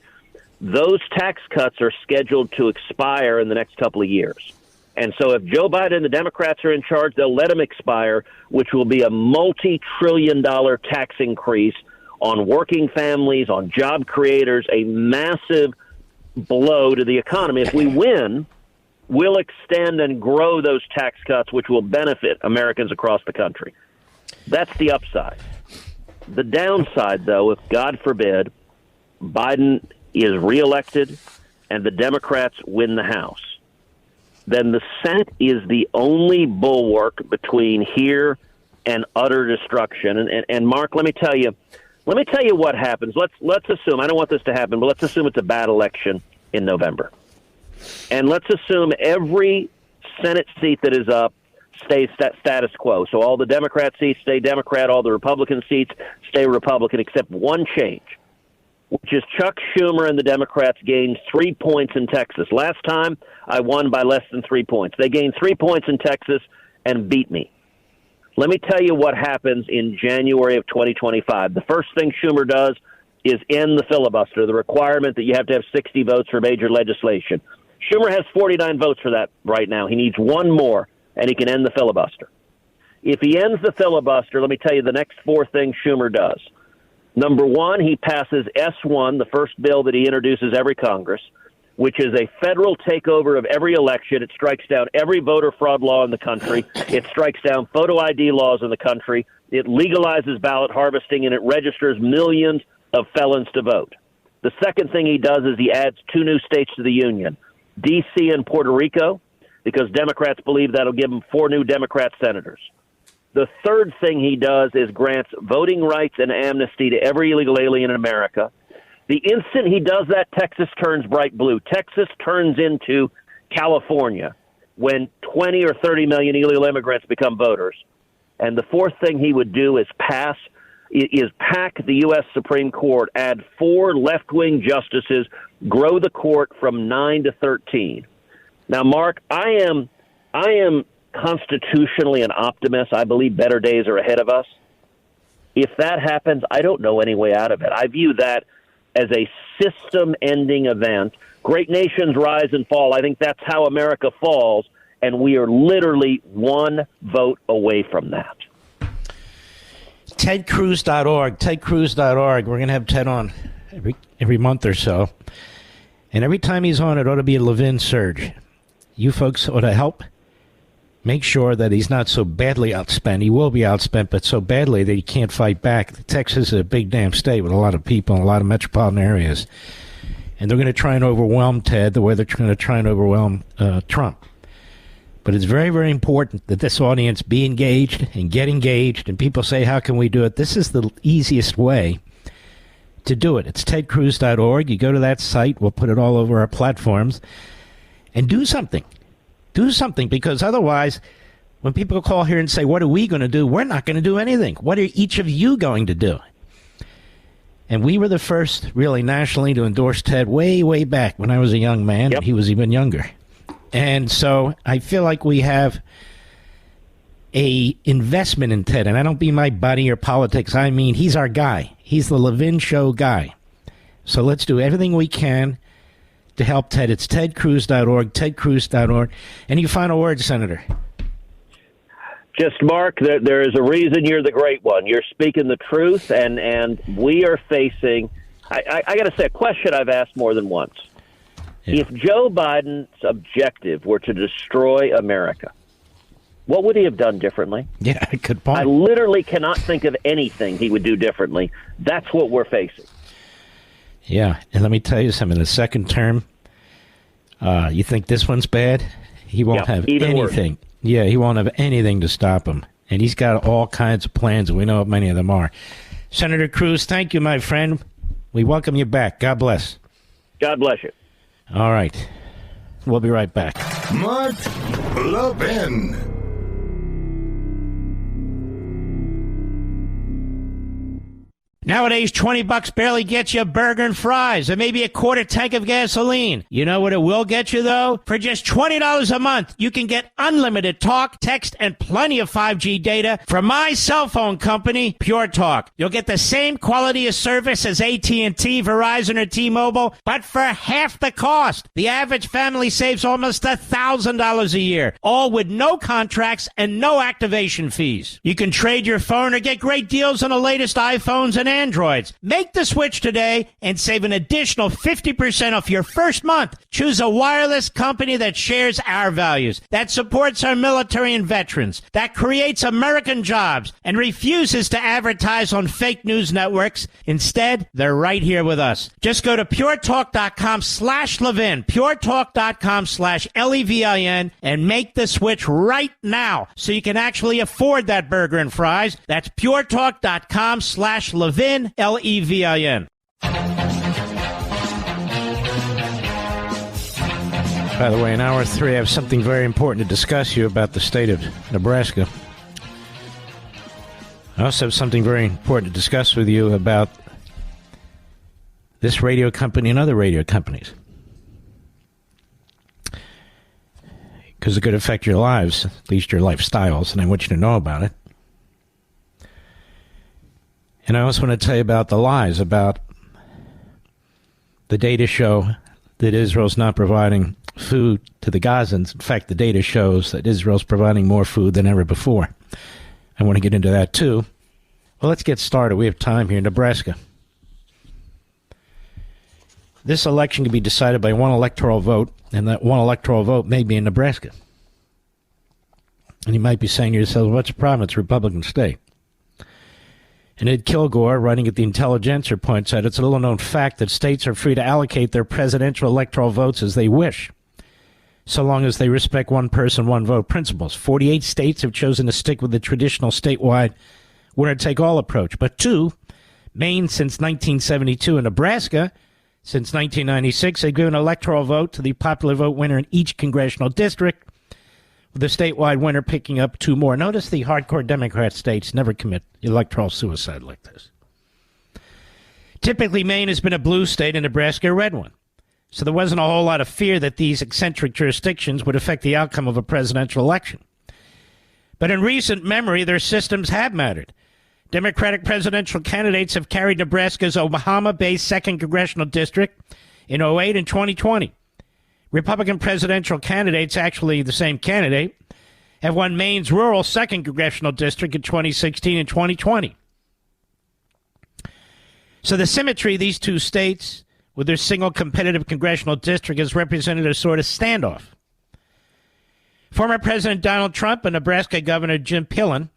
Those tax cuts are scheduled to expire in the next couple of years. And so if Joe Biden and the Democrats are in charge, they'll let them expire, which will be a multi-trillion-dollar tax increase on working families, on job creators, a massive blow to the economy. If we win, we'll extend and grow those tax cuts, which will benefit Americans across the country. That's the upside. The downside, though, if God forbid Biden is reelected and the Democrats win the House, then the Senate is the only bulwark between here and utter destruction. And Mark, let me tell you what happens. Let's assume, I don't want this to happen, but let's assume it's a bad election in November. And let's assume every Senate seat that is up stays status quo. So all the Democrat seats stay Democrat, all the Republican seats stay Republican, except one change, which is Chuck Schumer and the Democrats gained 3 points in Texas. Last time, I won by less than 3 points. They gained 3 points in Texas and beat me. Let me tell you what happens in January of 2025. The first thing Schumer does is end the filibuster, the requirement that you have to have 60 votes for major legislation. Schumer has 49 votes for that right now. He needs one more, and he can end the filibuster. If he ends the filibuster, let me tell you the next four things Schumer does. Number one, he passes S1, the first bill that he introduces every Congress, which is a federal takeover of every election. It strikes down every voter fraud law in the country. It strikes down photo ID laws in the country. It legalizes ballot harvesting, and it registers millions of felons to vote. The second thing he does is he adds 2 new states to the union, D.C. and Puerto Rico, because Democrats believe that'll give them 4 new Democrat senators. The third thing he does is grants voting rights and amnesty to every illegal alien in America. The instant he does that, Texas turns bright blue. Texas turns into California when 20 or 30 million illegal immigrants become voters. And the fourth thing he would do is pack the U.S. Supreme Court, add 4 left-wing justices, grow the court from 9 to 13. Now, Mark, I am constitutionally an optimist. I believe better days are ahead of us. If that happens, I don't know any way out of it. I view that as a system-ending event. Great nations rise and fall. I think that's how America falls, and we are literally one vote away from that. TedCruz.org, TedCruz.org. We're going to have Ted on every month or so. And every time he's on, it ought to be a Levin surge. You folks ought to help make sure that he's not so badly outspent. He will be outspent, but so badly that he can't fight back. Texas is a big damn state with a lot of people and a lot of metropolitan areas. And they're going to try and overwhelm Ted the way they're going to try and overwhelm Trump. But it's very, very important that this audience be engaged and get engaged. And people say, how can we do it? This is the easiest way to do it. It's tedcruz.org. You go to that site. We'll put it all over our platforms. And do something. Do something, because otherwise, when people call here and say, what are we going to do? We're not going to do anything. What are each of you going to do? And we were the first, really, nationally to endorse Ted way, way back when I was a young man. Yep. And he was even younger. And so I feel like we have a investment in Ted. And I don't mean my buddy or politics. I mean, he's our guy. He's the Levin show guy. So let's do everything we can to help Ted. It's tedcruz.org, tedcruz.org. Any final words, Senator? Just, Mark, there is a reason you're the great one. You're speaking the truth, and we are facing, I got to say, a question I've asked more than once. Yeah. If Joe Biden's objective were to destroy America, what would he have done differently? Yeah, good point. I literally cannot think of anything he would do differently. That's what we're facing. Yeah, and let me tell you something. The second term, you think this one's bad? He won't have anything. Worse. Yeah, he won't have anything to stop him. And he's got all kinds of plans, and we know what many of them are. Senator Cruz, thank you, my friend. We welcome you back. God bless. God bless you. All right. We'll be right back. Mark Levin. Nowadays, $20 barely gets you a burger and fries, or maybe a quarter tank of gasoline. You know what it will get you, though? For just $20 a month, you can get unlimited talk, text, and plenty of 5G data from my cell phone company, Pure Talk. You'll get the same quality of service as AT&T, Verizon, or T-Mobile, but for half the cost. The average family saves almost $1,000 a year, all with no contracts and no activation fees. You can trade your phone or get great deals on the latest iPhones and Androids. Make the switch today and save an additional 50% off your first month. Choose a wireless company that shares our values, that supports our military and veterans, that creates American jobs, and refuses to advertise on fake news networks. Instead, they're right here with us. Just go to puretalk.com/Levin, puretalk.com/Levin, and make the switch right now so you can actually afford that burger and fries. That's puretalk.com/Levin. Levin. By the way, in hour 3, I have something very important to discuss to you about the state of Nebraska. I also have something very important to discuss with you about this radio company and other radio companies. Because it could affect your lives, at least your lifestyles, and I want you to know about it. And I also want to tell you about the lies about the data show that Israel's not providing food to the Gazans. In fact, the data shows that Israel's providing more food than ever before. I want to get into that, too. Well, let's get started. We have time here in Nebraska. This election can be decided by one electoral vote, and that one electoral vote may be in Nebraska. And you might be saying to yourself, what's the problem? It's a Republican state. And Ed Kilgore, writing at the Intelligencer, points out it's a little-known fact that states are free to allocate their presidential electoral votes as they wish, so long as they respect one-person, one-vote principles. 48 states have chosen to stick with the traditional statewide winner-take-all approach, but 2, Maine since 1972 and Nebraska since 1996, have given an electoral vote to the popular vote winner in each congressional district, with the statewide winner picking up 2 more. Notice the hardcore Democrat states never commit electoral suicide like this. Typically, Maine has been a blue state and Nebraska a red one. So there wasn't a whole lot of fear that these eccentric jurisdictions would affect the outcome of a presidential election. But in recent memory, their systems have mattered. Democratic presidential candidates have carried Nebraska's Omaha-based 2nd Congressional District in 2008 and 2020. Republican presidential candidates, actually the same candidate, have won Maine's rural 2nd Congressional District in 2016 and 2020. So the symmetry of these 2 states with their single competitive congressional district has represented a sort of standoff. Former President Donald Trump and Nebraska Governor Jim Pillen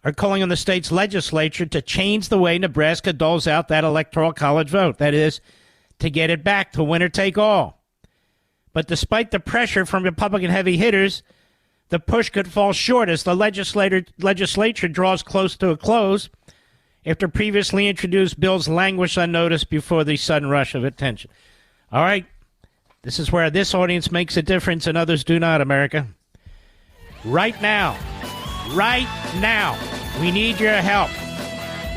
are calling on the state's legislature to change the way Nebraska doles out that electoral college vote. That is, to get it back to winner take all. But despite the pressure from Republican heavy hitters, the push could fall short as the legislature draws close to a close after previously introduced bills languish unnoticed before the sudden rush of attention. All right, This is where this audience makes a difference and others do not, America. Right now. Right now. We need your help.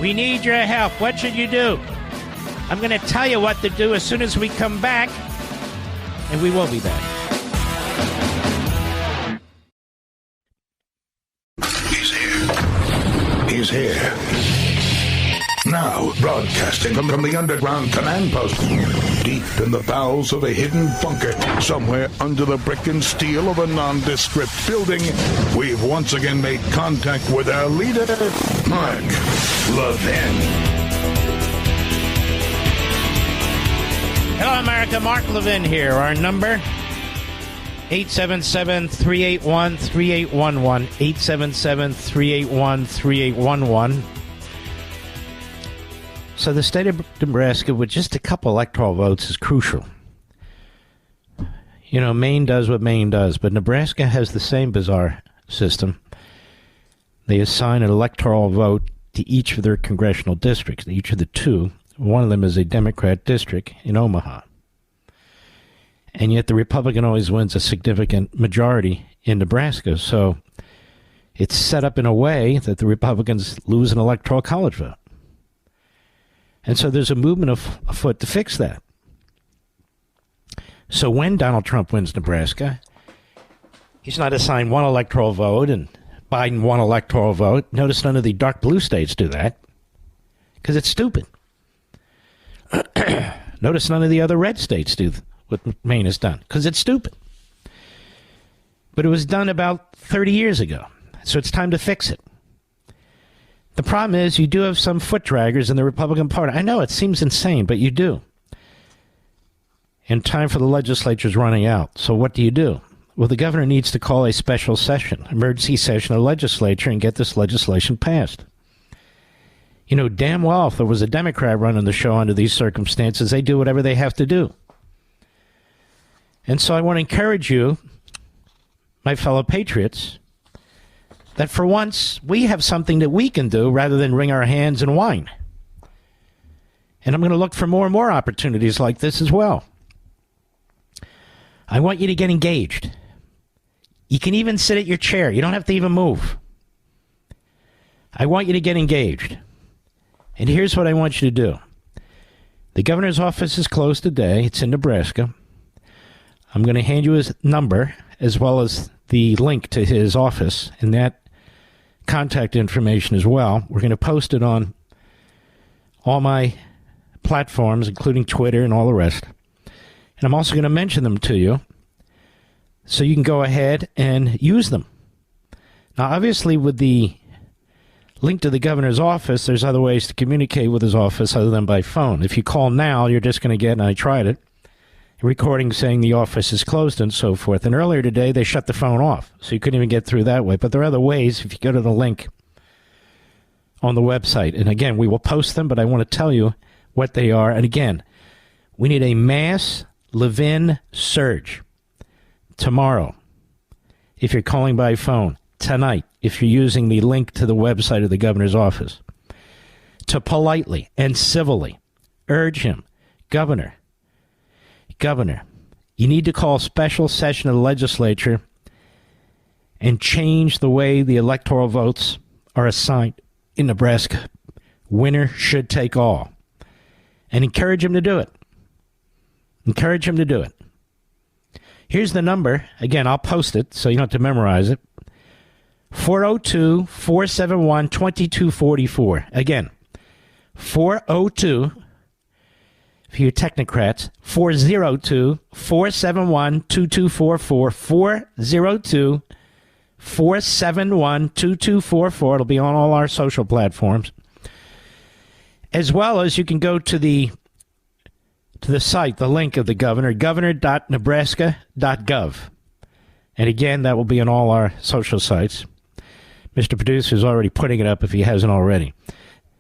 We need your help. What should you do? I'm going to tell you what to do as soon as we come back. And we will be back. He's here. Now, broadcasting from the underground command post, deep in the bowels of a hidden bunker, somewhere under the brick and steel of a nondescript building, we've once again made contact with our leader, Mark Levin. Hello, America. Mark Levin here. Our number, 877-381-3811, 877-381-3811. So the state of Nebraska, with just a couple electoral votes, is crucial. You know, Maine does what Maine does, but Nebraska has the same bizarre system. They assign an electoral vote to each of their congressional districts, each of the two. One of them is a Democrat district in Omaha. And yet the Republican always wins a significant majority in Nebraska. So it's set up in a way that the Republicans lose an electoral college vote. And so there's a movement afoot to fix that. So when Donald Trump wins Nebraska, he's not assigned one electoral vote and Biden one electoral vote. Notice none of the dark blue states do that because it's stupid. Notice none of the other red states do what Maine has done because it's stupid. But it was done about 30 years ago, so it's time to fix it. The problem is you do have some foot draggers in the Republican Party. I know it seems insane, but you do. And time for the legislature is running out. So what do? Well, the governor needs to call a special session, emergency session of the legislature, and get this legislation passed. You know, damn well, if there was a Democrat running the show under these circumstances, they do whatever they have to do. And so I want to encourage you, my fellow patriots, that for once we have something that we can do rather than wring our hands and whine. And I'm going to look for more and more opportunities like this as well. I want you to get engaged. You can even sit at your chair. You don't have to even move. I want you to get engaged. And here's what I want you to do. The governor's office is closed today. It's in Nebraska. I'm going to hand you his number as well as the link to his office and that contact information as well. We're going to post it on all my platforms, including Twitter and all the rest. And I'm also going to mention them to you so you can go ahead and use them. Now, obviously, with the link to the governor's office, there's other ways to communicate with his office other than by phone. If you call now, you're just going to get, and I tried it, a recording saying the office is closed and so forth. And earlier today, they shut the phone off, so you couldn't even get through that way. But there are other ways if you go to the link on the website. And again, we will post them, but I want to tell you what they are. And again, we need a mass Levin surge tomorrow if you're calling by phone, tonight if you're using the link to the website of the governor's office, to politely and civilly urge him, Governor, you need to call a special session of the legislature and change the way the electoral votes are assigned in Nebraska. Winner should take all. And encourage him to do it. Encourage him to do it. Here's the number. Again, I'll post it so you don't have to memorize it. 402-471-2244. Again, 402, for you technocrats, 402-471-2244. 402-471-2244. It'll be on all our social platforms. As well as you can go to the site, the link of the governor, governor.nebraska.gov. And again, that will be on all our social sites. Mr. Producer is already putting it up if he hasn't already.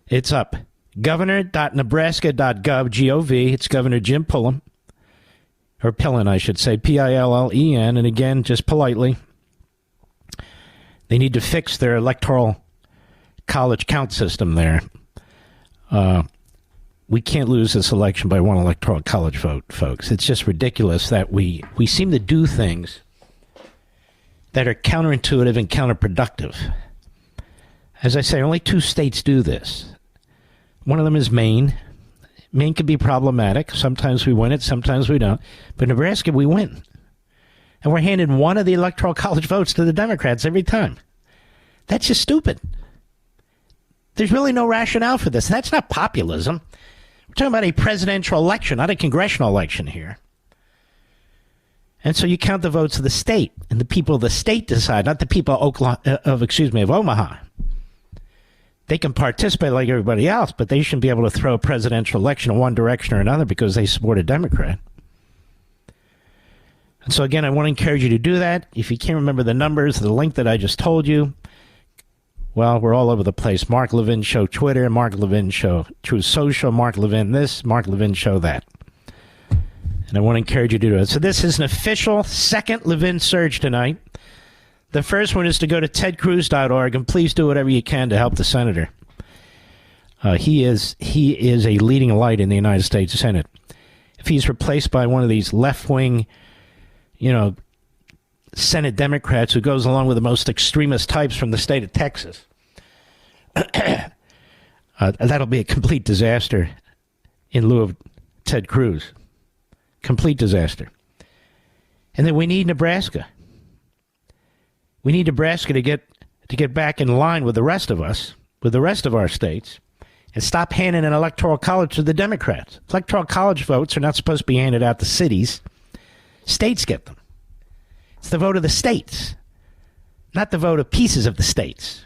It's up. Governor.nebraska.gov, G-O-V. It's Governor Jim Pillen. Or Pillen, I should say. P-I-L-L-E-N. And again, just politely, they need to fix their electoral college count system there. we can't lose this election by one electoral college vote, folks. It's just ridiculous that we seem to do things that are counterintuitive and counterproductive. As I say, only 2 states do this. One of them is Maine. Maine can be problematic. Sometimes we win it, sometimes we don't. But Nebraska, we win. And we're handing one of the electoral college votes to the Democrats every time. That's just stupid. There's really no rationale for this. That's not populism. We're talking about a presidential election, not a congressional election here. And so you count the votes of the state, and the people of the state decide, not the people of Omaha. They can participate like everybody else, but they shouldn't be able to throw a presidential election in one direction or another because they support a Democrat. And so again, I want to encourage you to do that. If you can't remember the numbers, the link that I just told you, well, we're all over the place. Mark Levin Show Twitter, Mark Levin Show Truth Social, Mark Levin this, Mark Levin Show that. And I want to encourage you to do it. So this is an official second Levin surge tonight. The first one is to go to tedcruz.org, and please do whatever you can to help the senator. He is a leading light in the United States Senate. If he's replaced by one of these left-wing, Senate Democrats who goes along with the most extremist types from the state of Texas, that'll be a complete disaster in lieu of Ted Cruz. Complete disaster. And then we need Nebraska. We need Nebraska to get back in line with the rest of us, with the rest of our states, and stop handing an electoral college to the Democrats. Electoral college votes are not supposed to be handed out to cities. States get them. It's the vote of the states, not the vote of pieces of the states.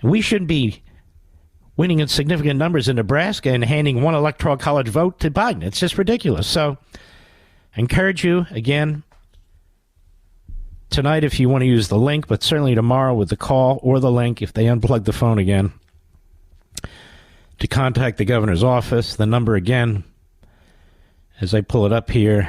We shouldn't be winning in significant numbers in Nebraska and handing one electoral college vote to Biden. It's just ridiculous. So I encourage you, again, tonight if you want to use the link, but certainly tomorrow with the call or the link if they unplug the phone again, to contact the governor's office. The number again, as I pull it up here,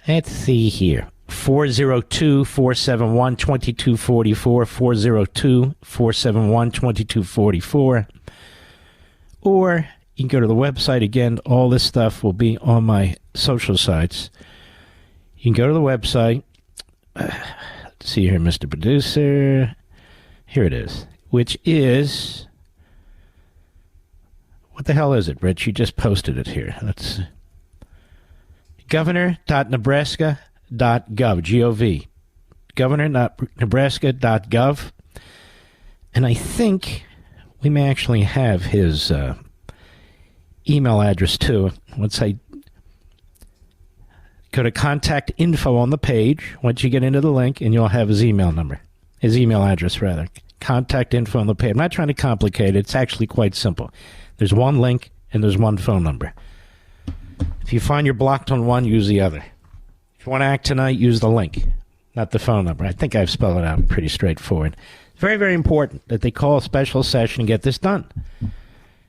let's see here, 402-471-2244, 402-471-2244. Or you can go to the website. Again, all this stuff will be on my social sites. You can go to the website. Let's see here, Mr. Producer. Here it is, which is, what the hell is it, Rich? You just posted it here. Let's governor.nebraska.gov, G-O-V. Governor.nebraska.gov. And I think we may actually have his email address, too. Once I go to contact info on the page, once you get into the link, and you'll have his email number. His email address, rather. Contact info on the page. I'm not trying to complicate it. It's actually quite simple. There's one link, and there's one phone number. If you find you're blocked on one, use the other. If you want to act tonight, use the link, not the phone number. I think I've spelled it out pretty straightforward. Very, very important that they call a special session and get this done.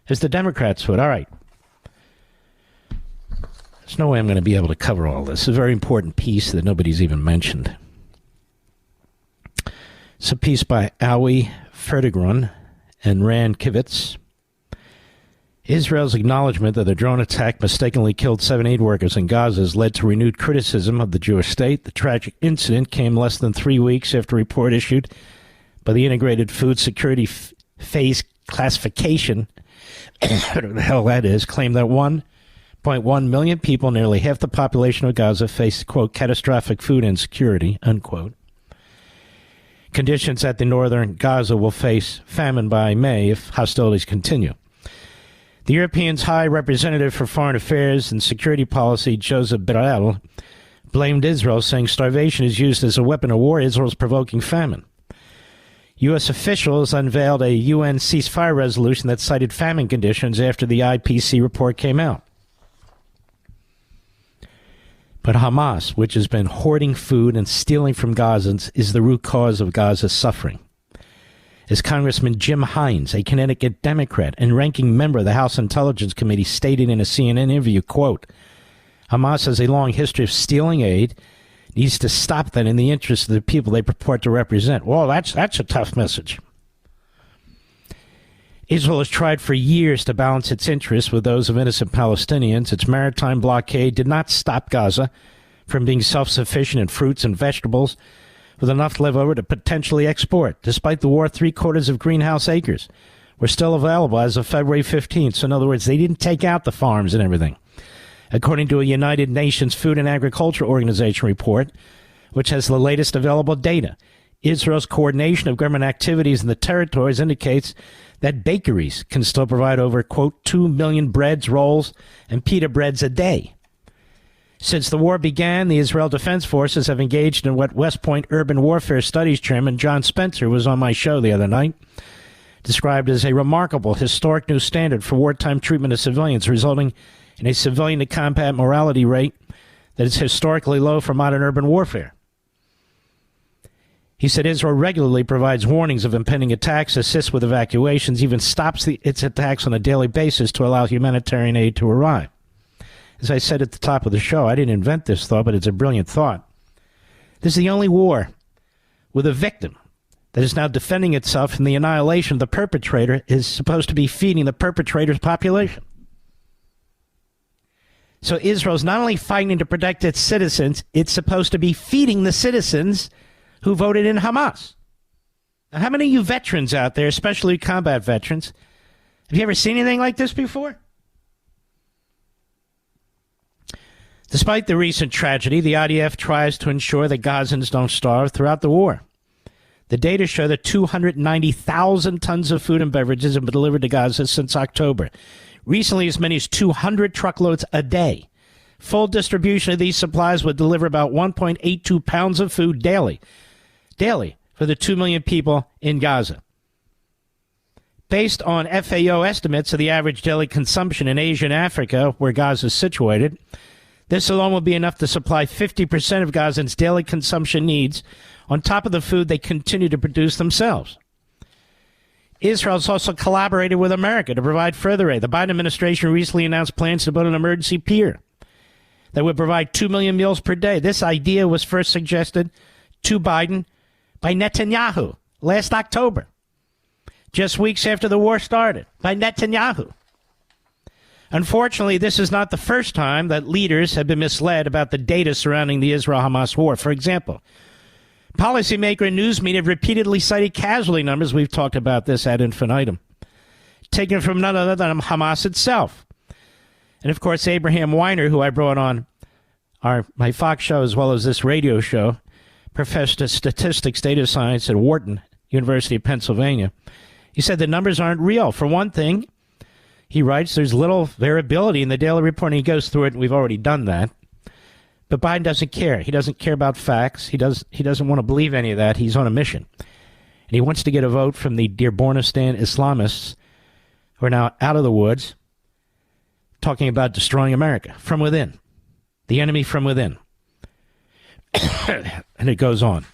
As the Democrats would. All right. There's no way I'm going to be able to cover all this. It's a very important piece that nobody's even mentioned. It's a piece by Awi Ferdigrun and Rand Kivitz. Israel's acknowledgement that a drone attack mistakenly killed 7 aid workers in Gaza has led to renewed criticism of the Jewish state. The tragic incident came less than 3 weeks after a report issued by the Integrated Food Security Phase Classification, whatever the hell that is, claimed that 1.1 million people, nearly half the population of Gaza, face, quote, catastrophic food insecurity, unquote. Conditions at the northern Gaza will face famine by May if hostilities continue. The European's High Representative for Foreign Affairs and Security Policy, Joseph Borrell, blamed Israel, saying starvation is used as a weapon of war. Israel is provoking famine. U.S. officials unveiled a UN ceasefire resolution that cited famine conditions after the IPC report came out. But Hamas, which has been hoarding food and stealing from Gazans, is the root cause of Gaza's suffering. As Congressman Jim Hines, a Connecticut Democrat and ranking member of the House Intelligence Committee, stated in a CNN interview, quote, Hamas has a long history of stealing aid, needs to stop that in the interest of the people they purport to represent. Well, that's a tough message. Israel has tried for years to balance its interests with those of innocent Palestinians. Its maritime blockade did not stop Gaza from being self-sufficient in fruits and vegetables with enough left over to potentially export. Despite the war, 3/4 of greenhouse acres were still available as of February 15th. So in other words, they didn't take out the farms and everything. According to a United Nations Food and Agriculture Organization report, which has the latest available data, Israel's coordination of government activities in the territories indicates that bakeries can still provide over, quote, 2 million breads, rolls, and pita breads a day. Since the war began, the Israel Defense Forces have engaged in what West Point Urban Warfare Studies Chairman John Spencer was on my show the other night, described as a remarkable historic new standard for wartime treatment of civilians, resulting in a civilian-to-combat morality rate that is historically low for modern urban warfare. He said Israel regularly provides warnings of impending attacks, assists with evacuations, even stops its attacks on a daily basis to allow humanitarian aid to arrive. As I said at the top of the show, I didn't invent this thought, but it's a brilliant thought. This is the only war with a victim that is now defending itself from the annihilation of the perpetrator is supposed to be feeding the perpetrator's population. So Israel's not only fighting to protect its citizens, it's supposed to be feeding the citizens who voted in Hamas. Now, how many of you veterans out there, especially combat veterans, have you ever seen anything like this before? Despite the recent tragedy, the IDF tries to ensure that Gazans don't starve throughout the war. The data show that 290,000 tons of food and beverages have been delivered to Gaza since October. Recently, as many as 200 truckloads a day. Full distribution of these supplies would deliver about 1.82 pounds of food daily for the 2 million people in Gaza. Based on FAO estimates of the average daily consumption in Asia and Africa, where Gaza is situated, this alone will be enough to supply 50% of Gazans' daily consumption needs on top of the food they continue to produce themselves. Israel has also collaborated with America to provide further aid. The Biden administration recently announced plans to build an emergency pier that would provide 2 million meals per day. This idea was first suggested to Biden by Netanyahu last October, just weeks after the war started, by Netanyahu. Unfortunately, this is not the first time that leaders have been misled about the data surrounding the Israel-Hamas war. For example, policymaker and news media have repeatedly cited casualty numbers, we've talked about this ad infinitum, taken from none other than Hamas itself. And, of course, Abraham Weiner, who I brought on my Fox show as well as this radio show, professor of statistics, data science at Wharton, University of Pennsylvania, he said the numbers aren't real. For one thing, he writes, there's little variability in the daily report, and he goes through it, and we've already done that. But Biden doesn't care. He doesn't care about facts. He doesn't want to believe any of that. He's on a mission. And he wants to get a vote from the Dearbornistan Islamists who are now out of the woods talking about destroying America from within. The enemy from within. And it goes on.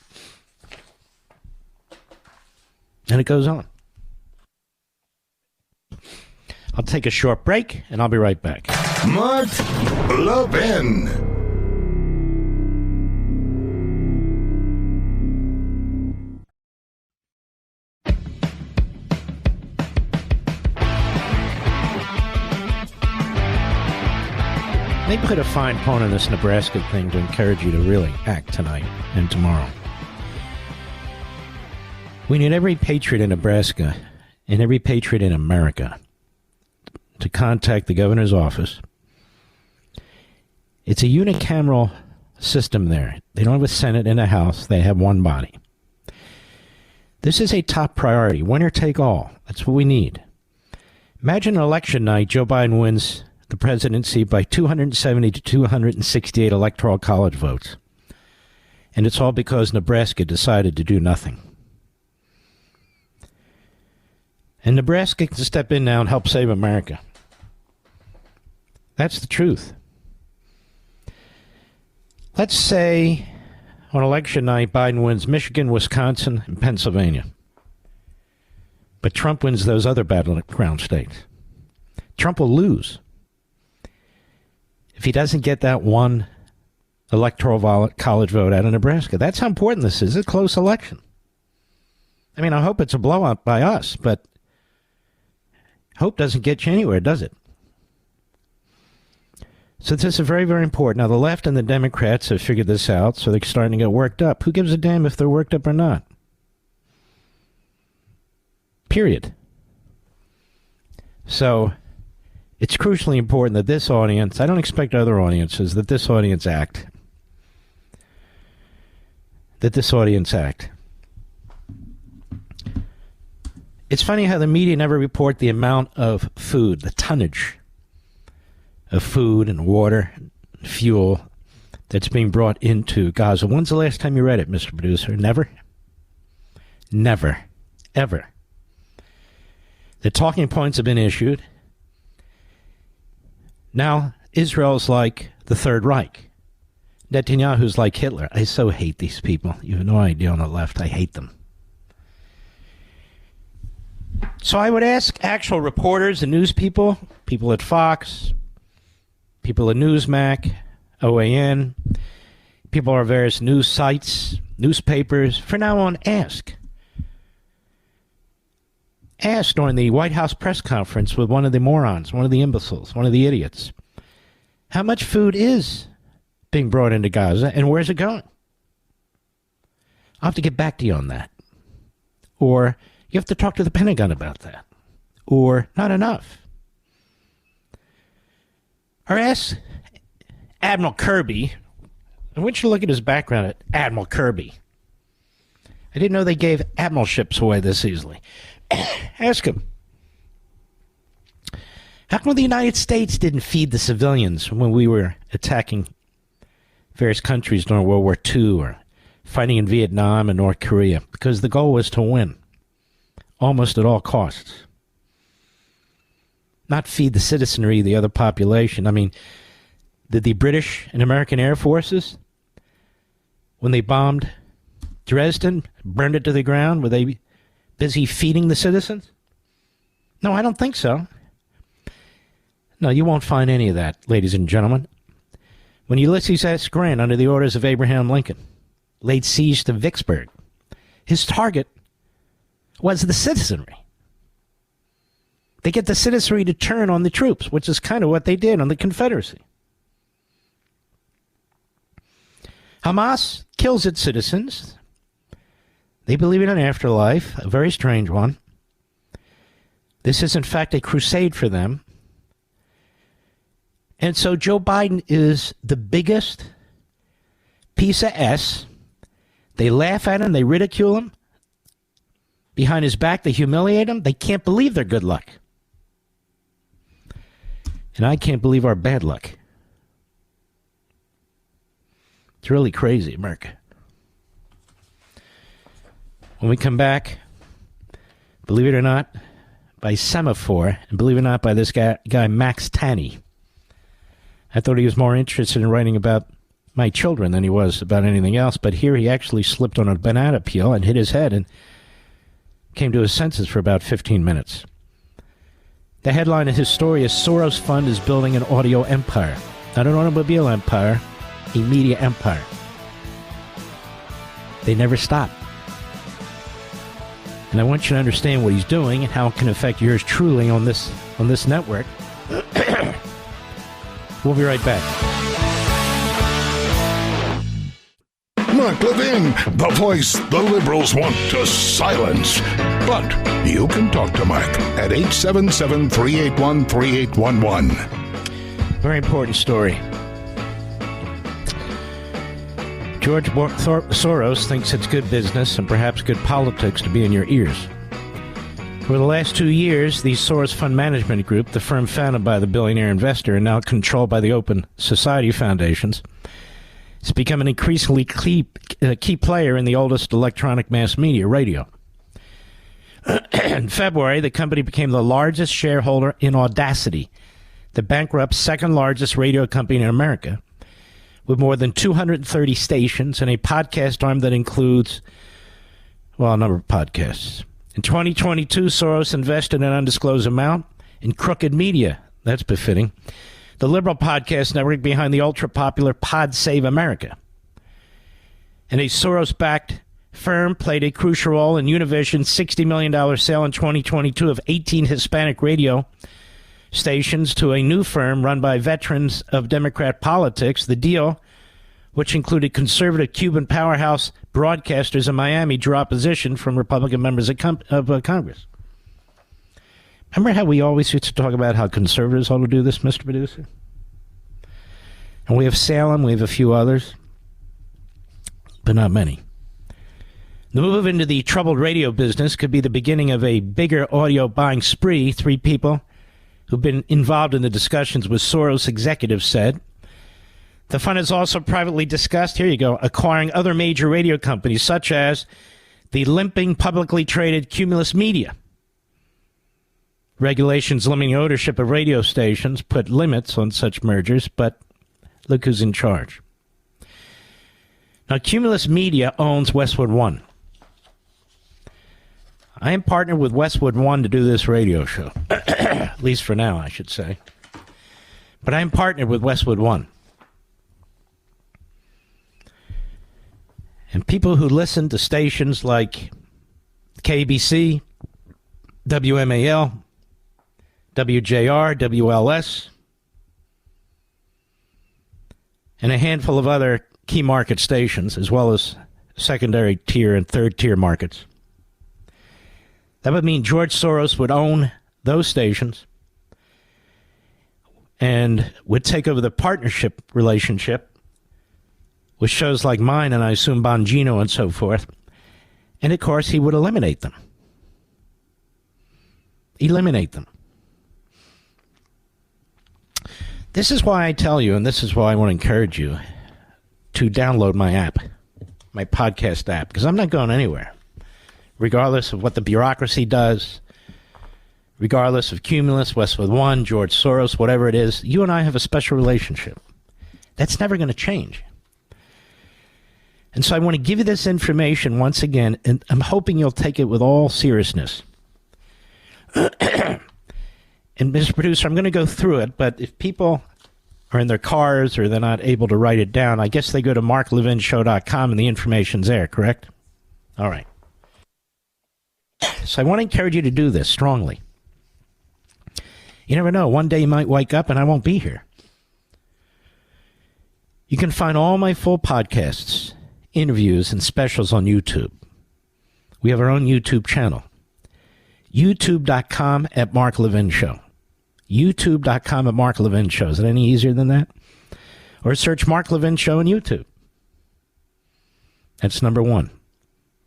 And it goes on. I'll take a short break, and I'll be right back. Mark Levin. They put a fine point on this Nebraska thing to encourage you to really act tonight and tomorrow. We need every patriot in Nebraska and every patriot in America to contact the governor's office. It's a unicameral system there. They don't have a Senate and a House. They have one body. This is a top priority. Winner take all. That's what we need. Imagine an election night, Joe Biden wins the presidency by 270 to 268 electoral college votes. And it's all because Nebraska decided to do nothing. And Nebraska can step in now and help save America. That's the truth. Let's say on election night, Biden wins Michigan, Wisconsin, and Pennsylvania. But Trump wins those other battleground states. Trump will lose if he doesn't get that one electoral college vote out of Nebraska. That's how important this is. It's a close election. I mean, I hope it's a blowout by us, but Hope doesn't get you anywhere, does it? So this is very, very important. Now, the left and the Democrats have figured this out, so they're starting to get worked up. Who gives a damn if they're worked up or not? Period. So it's crucially important that this audience, I don't expect other audiences, that this audience act. It's funny how the media never report the amount of food, the tonnage of food and water and fuel that's being brought into Gaza. When's the last time you read it, Mr. Producer? Never? Never. Ever. The talking points have been issued. Now, Israel's like the Third Reich. Netanyahu's like Hitler. I so hate these people. You have no idea on the left. I hate them. So I would ask actual reporters and news people at Fox, people at Newsmax, OAN, people at various news sites, newspapers, from now on, ask. Ask during the White House press conference with one of the morons, one of the imbeciles, one of the idiots, how much food is being brought into Gaza and where's it going? I'll have to get back to you on that. Or you have to talk to the Pentagon about that. Or not enough. Or ask Admiral Kirby. I want you to look at his background at Admiral Kirby. I didn't know they gave admiralships away this easily. Ask him. How come the United States didn't feed the civilians when we were attacking various countries during World War II or fighting in Vietnam and North Korea? Because the goal was to win. Almost at all costs. Not feed the citizenry, the other population. I mean, did the British and American Air Forces, when they bombed Dresden, burned it to the ground, were they busy feeding the citizens? No, I don't think so. No, you won't find any of that, ladies and gentlemen. When Ulysses S. Grant, under the orders of Abraham Lincoln, laid siege to Vicksburg, his target was the citizenry. They get the citizenry to turn on the troops, which is kind of what they did on the Confederacy. Hamas kills its citizens. They believe in an afterlife, a very strange one. This is, in fact, a crusade for them. And so Joe Biden is the biggest piece of S. They laugh at him. They ridicule him. Behind his back, they humiliate him. They can't believe their good luck. And I can't believe our bad luck. It's really crazy, America. When we come back, believe it or not, by Semaphore, and believe it or not, by this guy Max Tanney. I thought he was more interested in writing about my children than he was about anything else, but here he actually slipped on a banana peel and hit his head and came to his senses for about 15 minutes. The headline of his story is Soros Fund is building an audio empire. Not an automobile empire, a media empire. They never stop. And I want you to understand what he's doing and how it can affect yours truly on this network. We'll be right back. Mark Levin, the voice the liberals want to silence. But you can talk to Mark at 877-381-3811. Very important story. George Soros thinks it's good business and perhaps good politics to be in your ears. For the last 2 years, the Soros Fund Management Group, the firm founded by the billionaire investor and now controlled by the Open Society Foundations, has become an increasingly key player in the oldest electronic mass media, radio. In February, the company became the largest shareholder in Audacity, the bankrupt second largest radio company in America, with more than 230 stations and a podcast arm that includes, well, a number of podcasts. In 2022, Soros invested an undisclosed amount in Crooked Media. That's befitting. The liberal podcast network behind the ultra-popular Pod Save America. And a Soros-backed firm played a crucial role in Univision's $60 million sale in 2022 of 18 Hispanic radio stations to a new firm run by veterans of Democrat politics. The deal, which included conservative Cuban powerhouse broadcasters in Miami, drew opposition from Republican members of Congress. Remember how we always used to talk about how conservatives ought to do this, Mr. Producer? And we have Salem, we have a few others, but not many. The move into the troubled radio business could be the beginning of a bigger audio buying spree, 3 people who've been involved in the discussions with Soros executives said. The fund is also privately discussed, here you go, acquiring other major radio companies, such as the limping publicly traded Cumulus Media. Regulations limiting ownership of radio stations put limits on such mergers, but look who's in charge. Now, Cumulus Media owns Westwood One. I am partnered with Westwood One to do this radio show. At least for now, I should say. But I am partnered with Westwood One. And people who listen to stations like KBC, WMAL, WJR, WLS, and a handful of other key market stations, as well as secondary tier and third tier markets. That would mean George Soros would own those stations and would take over the partnership relationship with shows like mine and I assume Bongino and so forth. And of course, he would eliminate them. Eliminate them. This is why I tell you, and this is why I want to encourage you to download my app, my podcast app, because I'm not going anywhere. Regardless of what the bureaucracy does, regardless of Cumulus, Westwood One, George Soros, whatever it is, you and I have a special relationship. That's never going to change. And so I want to give you this information once again, and I'm hoping you'll take it with all seriousness. And, Mr. Producer, I'm going to go through it, but if people are in their cars or they're not able to write it down, I guess they go to marklevinshow.com and the information's there, correct? All right. So I want to encourage you to do this strongly. You never know. One day you might wake up and I won't be here. You can find all my full podcasts, interviews, and specials on YouTube. We have our own YouTube channel. YouTube.com at Mark Levin Show. YouTube.com at Mark Levin Show. Is it any easier than that? Or search Mark Levin Show on YouTube. That's number 1.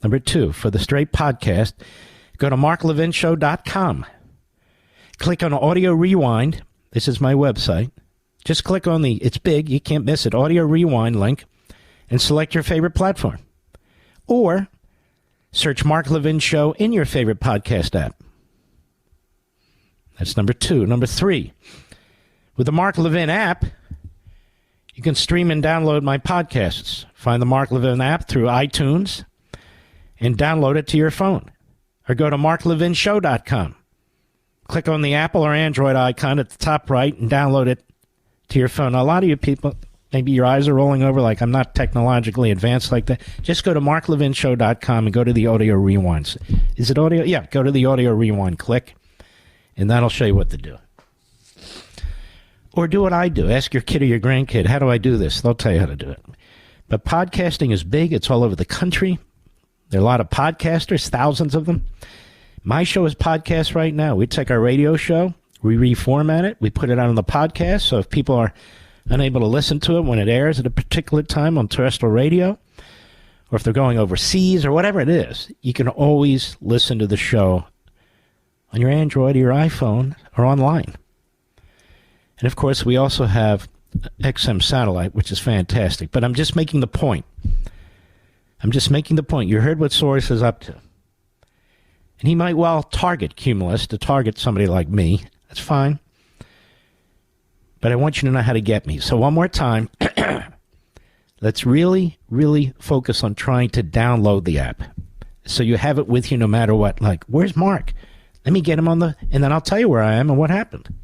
Number 2, for the straight podcast, go to marklevinshow.com. Click on Audio Rewind. This is my website. Just click on it's big, you can't miss it, Audio Rewind link, and select your favorite platform. Or search Mark Levin Show in your favorite podcast app. That's number 2. Number 3, with the Mark Levin app, you can stream and download my podcasts. Find the Mark Levin app through iTunes and download it to your phone. Or go to marklevinshow.com. Click on the Apple or Android icon at the top right and download it to your phone. Now, a lot of you people, maybe your eyes are rolling over like I'm not technologically advanced like that. Just go to marklevinshow.com and go to the audio rewinds. Is it audio? Yeah, go to the audio rewind. Click, and that'll show you what to do. Or do what I do. Ask your kid or your grandkid, how do I do this? They'll tell you how to do it. But podcasting is big. It's all over the country. There are a lot of podcasters, thousands of them. My show is podcast right now. We take our radio show, we reformat it, we put it out on the podcast, so if people are unable to listen to it when it airs at a particular time on terrestrial radio, or if they're going overseas or whatever it is, you can always listen to the show on your Android or your iPhone or online. And, of course, we also have XM satellite, which is fantastic. But I'm just making the point. You heard what Soros is up to. And he might well target Cumulus to target somebody like me. That's fine. But I want you to know how to get me. So one more time, let's really, really focus on trying to download the app. So you have it with you no matter what. Like, where's Mark? Let me get him and then I'll tell you where I am and what happened.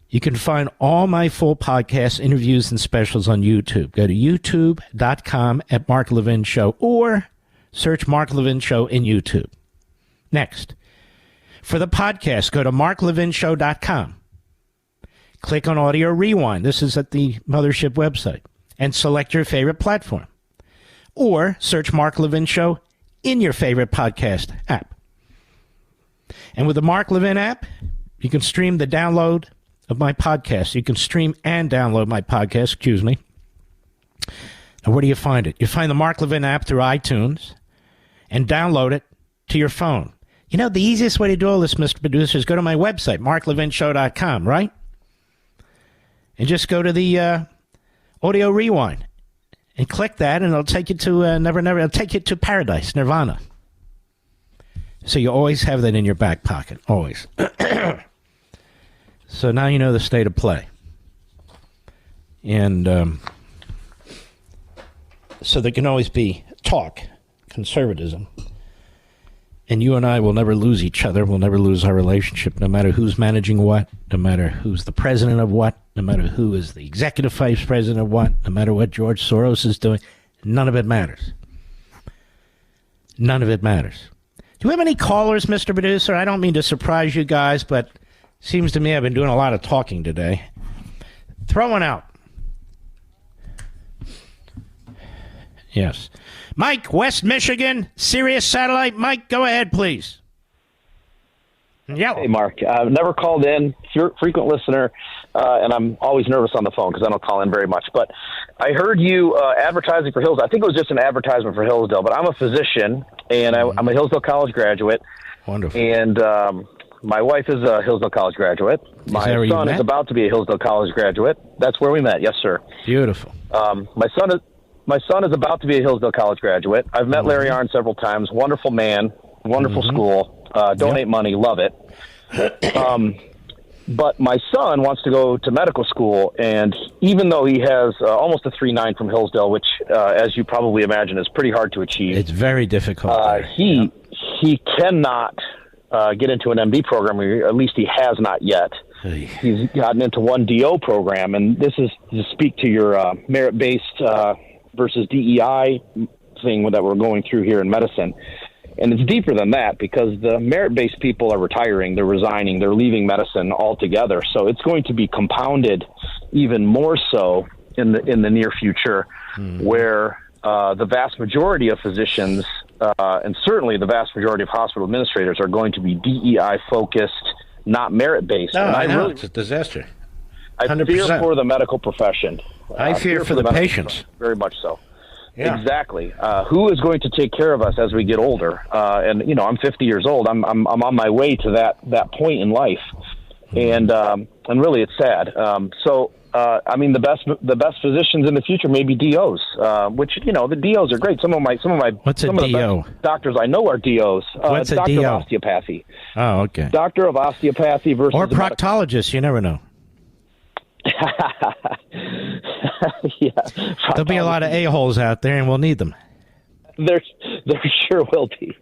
You can find all my full podcasts, interviews, and specials on YouTube. Go to youtube.com at Mark Levin Show or search Mark Levin Show in YouTube. Next, for the podcast, go to marklevinshow.com. Click on Audio Rewind. This is at the Mothership website. And select your favorite platform. Or search Mark Levin Show in your favorite podcast app. And with the Mark Levin app, you can stream the download of my podcast. You can stream and download my podcast, And where do you find it? You find the Mark Levin app through iTunes and download it to your phone. You know, the easiest way to do all this, Mr. Producer, is go to my website, marklevinshow.com, right? And just go to the Audio Rewind and click that, and it'll take you to it'll take you to paradise, nirvana. So you always have that in your back pocket, always. So now you know the state of play. And so there can always be talk, conservatism. And you and I will never lose each other. We'll never lose our relationship, no matter who's managing what, no matter who's the president of what, no matter who is the executive vice president of what, no matter what George Soros is doing. None of it matters. None of it matters. Do we have any callers, Mr. Producer? I don't mean to surprise you guys, but it seems to me I've been doing a lot of talking today. Throw one out. Yes. Mike, West Michigan, Sirius Satellite. Mike, go ahead, please. Hey, Mark. I've never called in, frequent listener, and I'm always nervous on the phone because I don't call in very much. But I heard you advertising for Hillsdale. I think it was just an advertisement for Hillsdale, but I'm a physician, and I'm a Hillsdale College graduate. Wonderful. And my wife is a Hillsdale College graduate. My son is about to be a Hillsdale College graduate. That's where we met. Yes, sir. Beautiful. My son is about to be a Hillsdale College graduate. I've met Larry Arnn several times. Wonderful man, wonderful school. Donate money, love it. But my son wants to go to medical school, and even though he has almost a 3.9 from Hillsdale, which, as you probably imagine, is pretty hard to achieve. It's very difficult. He cannot get into an MD program, or at least he has not yet. He's gotten into one DO program, and this is to speak to your merit-based versus DEI thing that we're going through here in medicine. And it's deeper than that because the merit-based people are retiring, they're resigning, they're leaving medicine altogether. So it's going to be compounded even more so in the near future, where the vast majority of physicians and certainly the vast majority of hospital administrators are going to be DEI-focused, not merit-based. No, and I know. Really, it's a disaster. 100%. I fear for the medical profession. I fear for the patients. Very much so. Yeah. Exactly. Who is going to take care of us as we get older? And you know, I'm 50 years old. I'm on my way to that point in life, and really, it's sad. I mean, the best physicians in the future may be DOs, which the DOs are great. Some of the best doctors I know are DOs. What's a doctor DO? of osteopathy. Oh, okay. Doctor of osteopathy versus or proctologist. You never know. Yeah, there'll be a lot of a-holes out there, and we'll need them. There sure will be.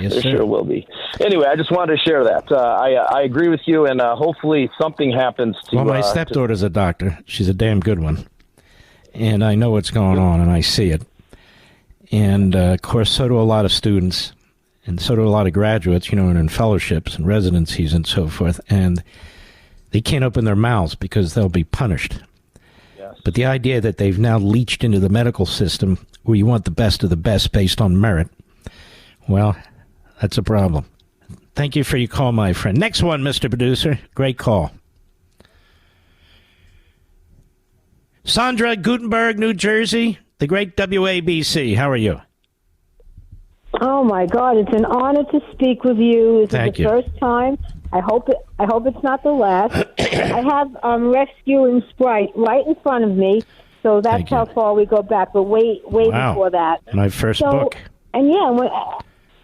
Yes, there sir. sure will be. Anyway, I just wanted to share that. I agree with you, and hopefully something happens to... Well, my stepdaughter's a doctor. She's a damn good one. And I know what's going on, and I see it. And, of course, so do a lot of students, and so do a lot of graduates, and in fellowships and residencies and so forth. And they can't open their mouths because they'll be punished. Yes. But the idea that they've now leached into the medical system where you want the best of the best based on merit, well, that's a problem. Thank you for your call, my friend. Next one, Mr. Producer. Great call. Sandra, Gutenberg, New Jersey, the great WABC. How are you? Oh, my God. It's an honor to speak with you. This Thank is the first time. I hope it's not the last. I have Rescue and Sprite right in front of me, so that's how far we go back. But way Wow. before that. My first book. And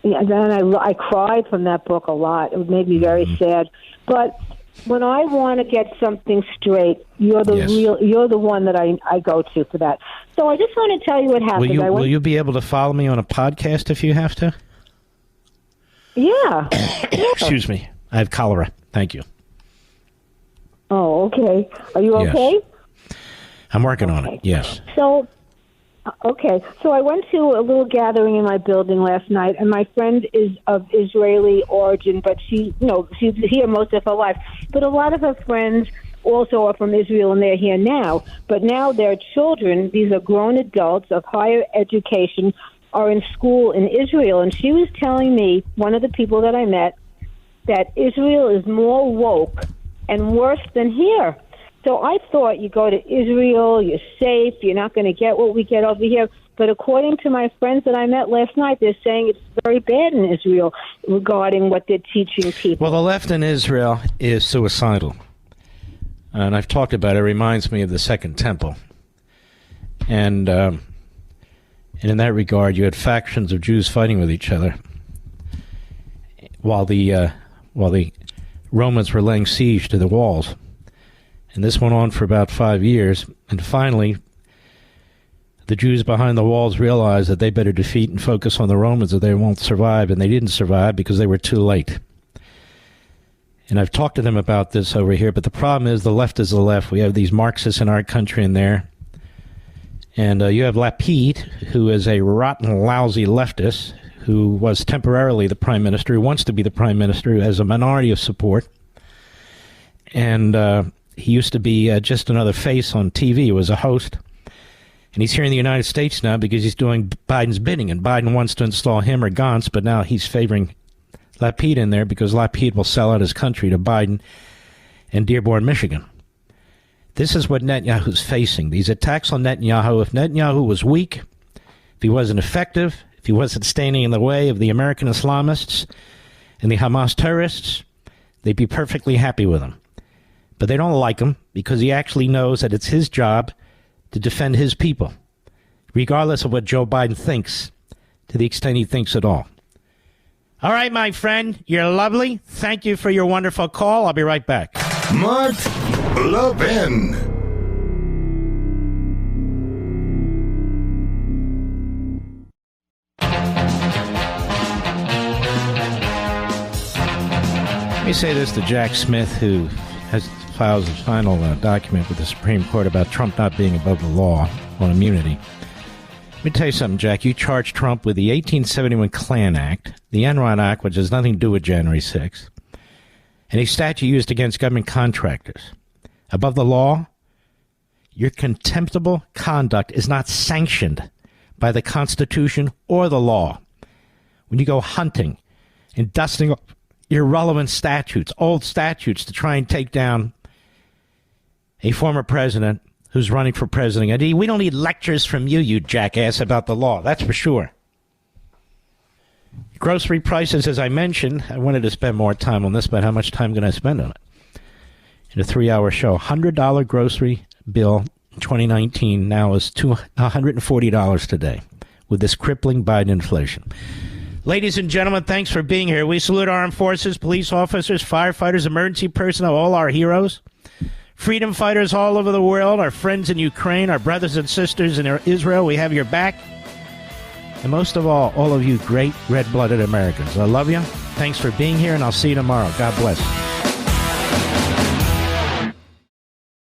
then I cried from that book a lot. It made me very sad. But when I want to get something straight, you're the one that I go to for that. So I just want to tell you what happened. Will you be able to follow me on a podcast if you have to? Yeah. Excuse me. I have cholera. Thank you. Oh, okay. Are you Yes. okay? I'm working on it, yes. So, okay. So I went to a little gathering in my building last night, and my friend is of Israeli origin, but she's here most of her life. But a lot of her friends also are from Israel, and they're here now. But now their children, these are grown adults of higher education, are in school in Israel. And she was telling me, one of the people that I met, that Israel is more woke and worse than here. So I thought you go to Israel, you're safe, you're not going to get what we get over here. But according to my friends that I met last night, they're saying it's very bad in Israel regarding what they're teaching people. Well, the left in Israel is suicidal. And I've talked about it. It reminds me of the Second Temple. And in that regard, you had factions of Jews fighting with each other while the Romans were laying siege to the walls. And this went on for about 5 years. And finally, the Jews behind the walls realized that they better defeat and focus on the Romans or they won't survive. And they didn't survive because they were too late. And I've talked to them about this over here, but the problem is the left is the left. We have these Marxists in our country and there. And you have Lapid, who is a rotten, lousy leftist, who was temporarily the prime minister, who wants to be the prime minister, who has a minority of support. And he used to be just another face on TV. He was a host. And he's here in the United States now because he's doing Biden's bidding. And Biden wants to install him or Gantz, but now he's favoring Lapid in there because Lapid will sell out his country to Biden and Dearborn, Michigan. This is what Netanyahu's facing. These attacks on Netanyahu. If Netanyahu was weak, if he wasn't effective, if he wasn't standing in the way of the American Islamists and the Hamas terrorists, they'd be perfectly happy with him. But they don't like him because he actually knows that it's his job to defend his people, regardless of what Joe Biden thinks, to the extent he thinks at all. All right, my friend, you're lovely. Thank you for your wonderful call. I'll be right back. Mark Levin. Let me say this to Jack Smith, who files his final document with the Supreme Court about Trump not being above the law on immunity. Let me tell you something, Jack. You charged Trump with the 1871 Klan Act, the Enron Act, which has nothing to do with January 6th, and a statute used against government contractors. Above the law, your contemptible conduct is not sanctioned by the Constitution or the law. When you go hunting and dusting up irrelevant statutes, old statutes, to try and take down a former president who's running for president. We don't need lectures from you, you jackass, about the law. That's for sure. Grocery prices, as I mentioned, I wanted to spend more time on this, but how much time can I spend on it? In a 3-hour show, $100 grocery bill in 2019 now is $140 today with this crippling Biden inflation. Ladies and gentlemen, thanks for being here. We salute our armed forces, police officers, firefighters, emergency personnel, all our heroes. Freedom fighters all over the world, our friends in Ukraine, our brothers and sisters in Israel, we have your back. And most of all of you great red-blooded Americans. I love you. Thanks for being here, and I'll see you tomorrow. God bless.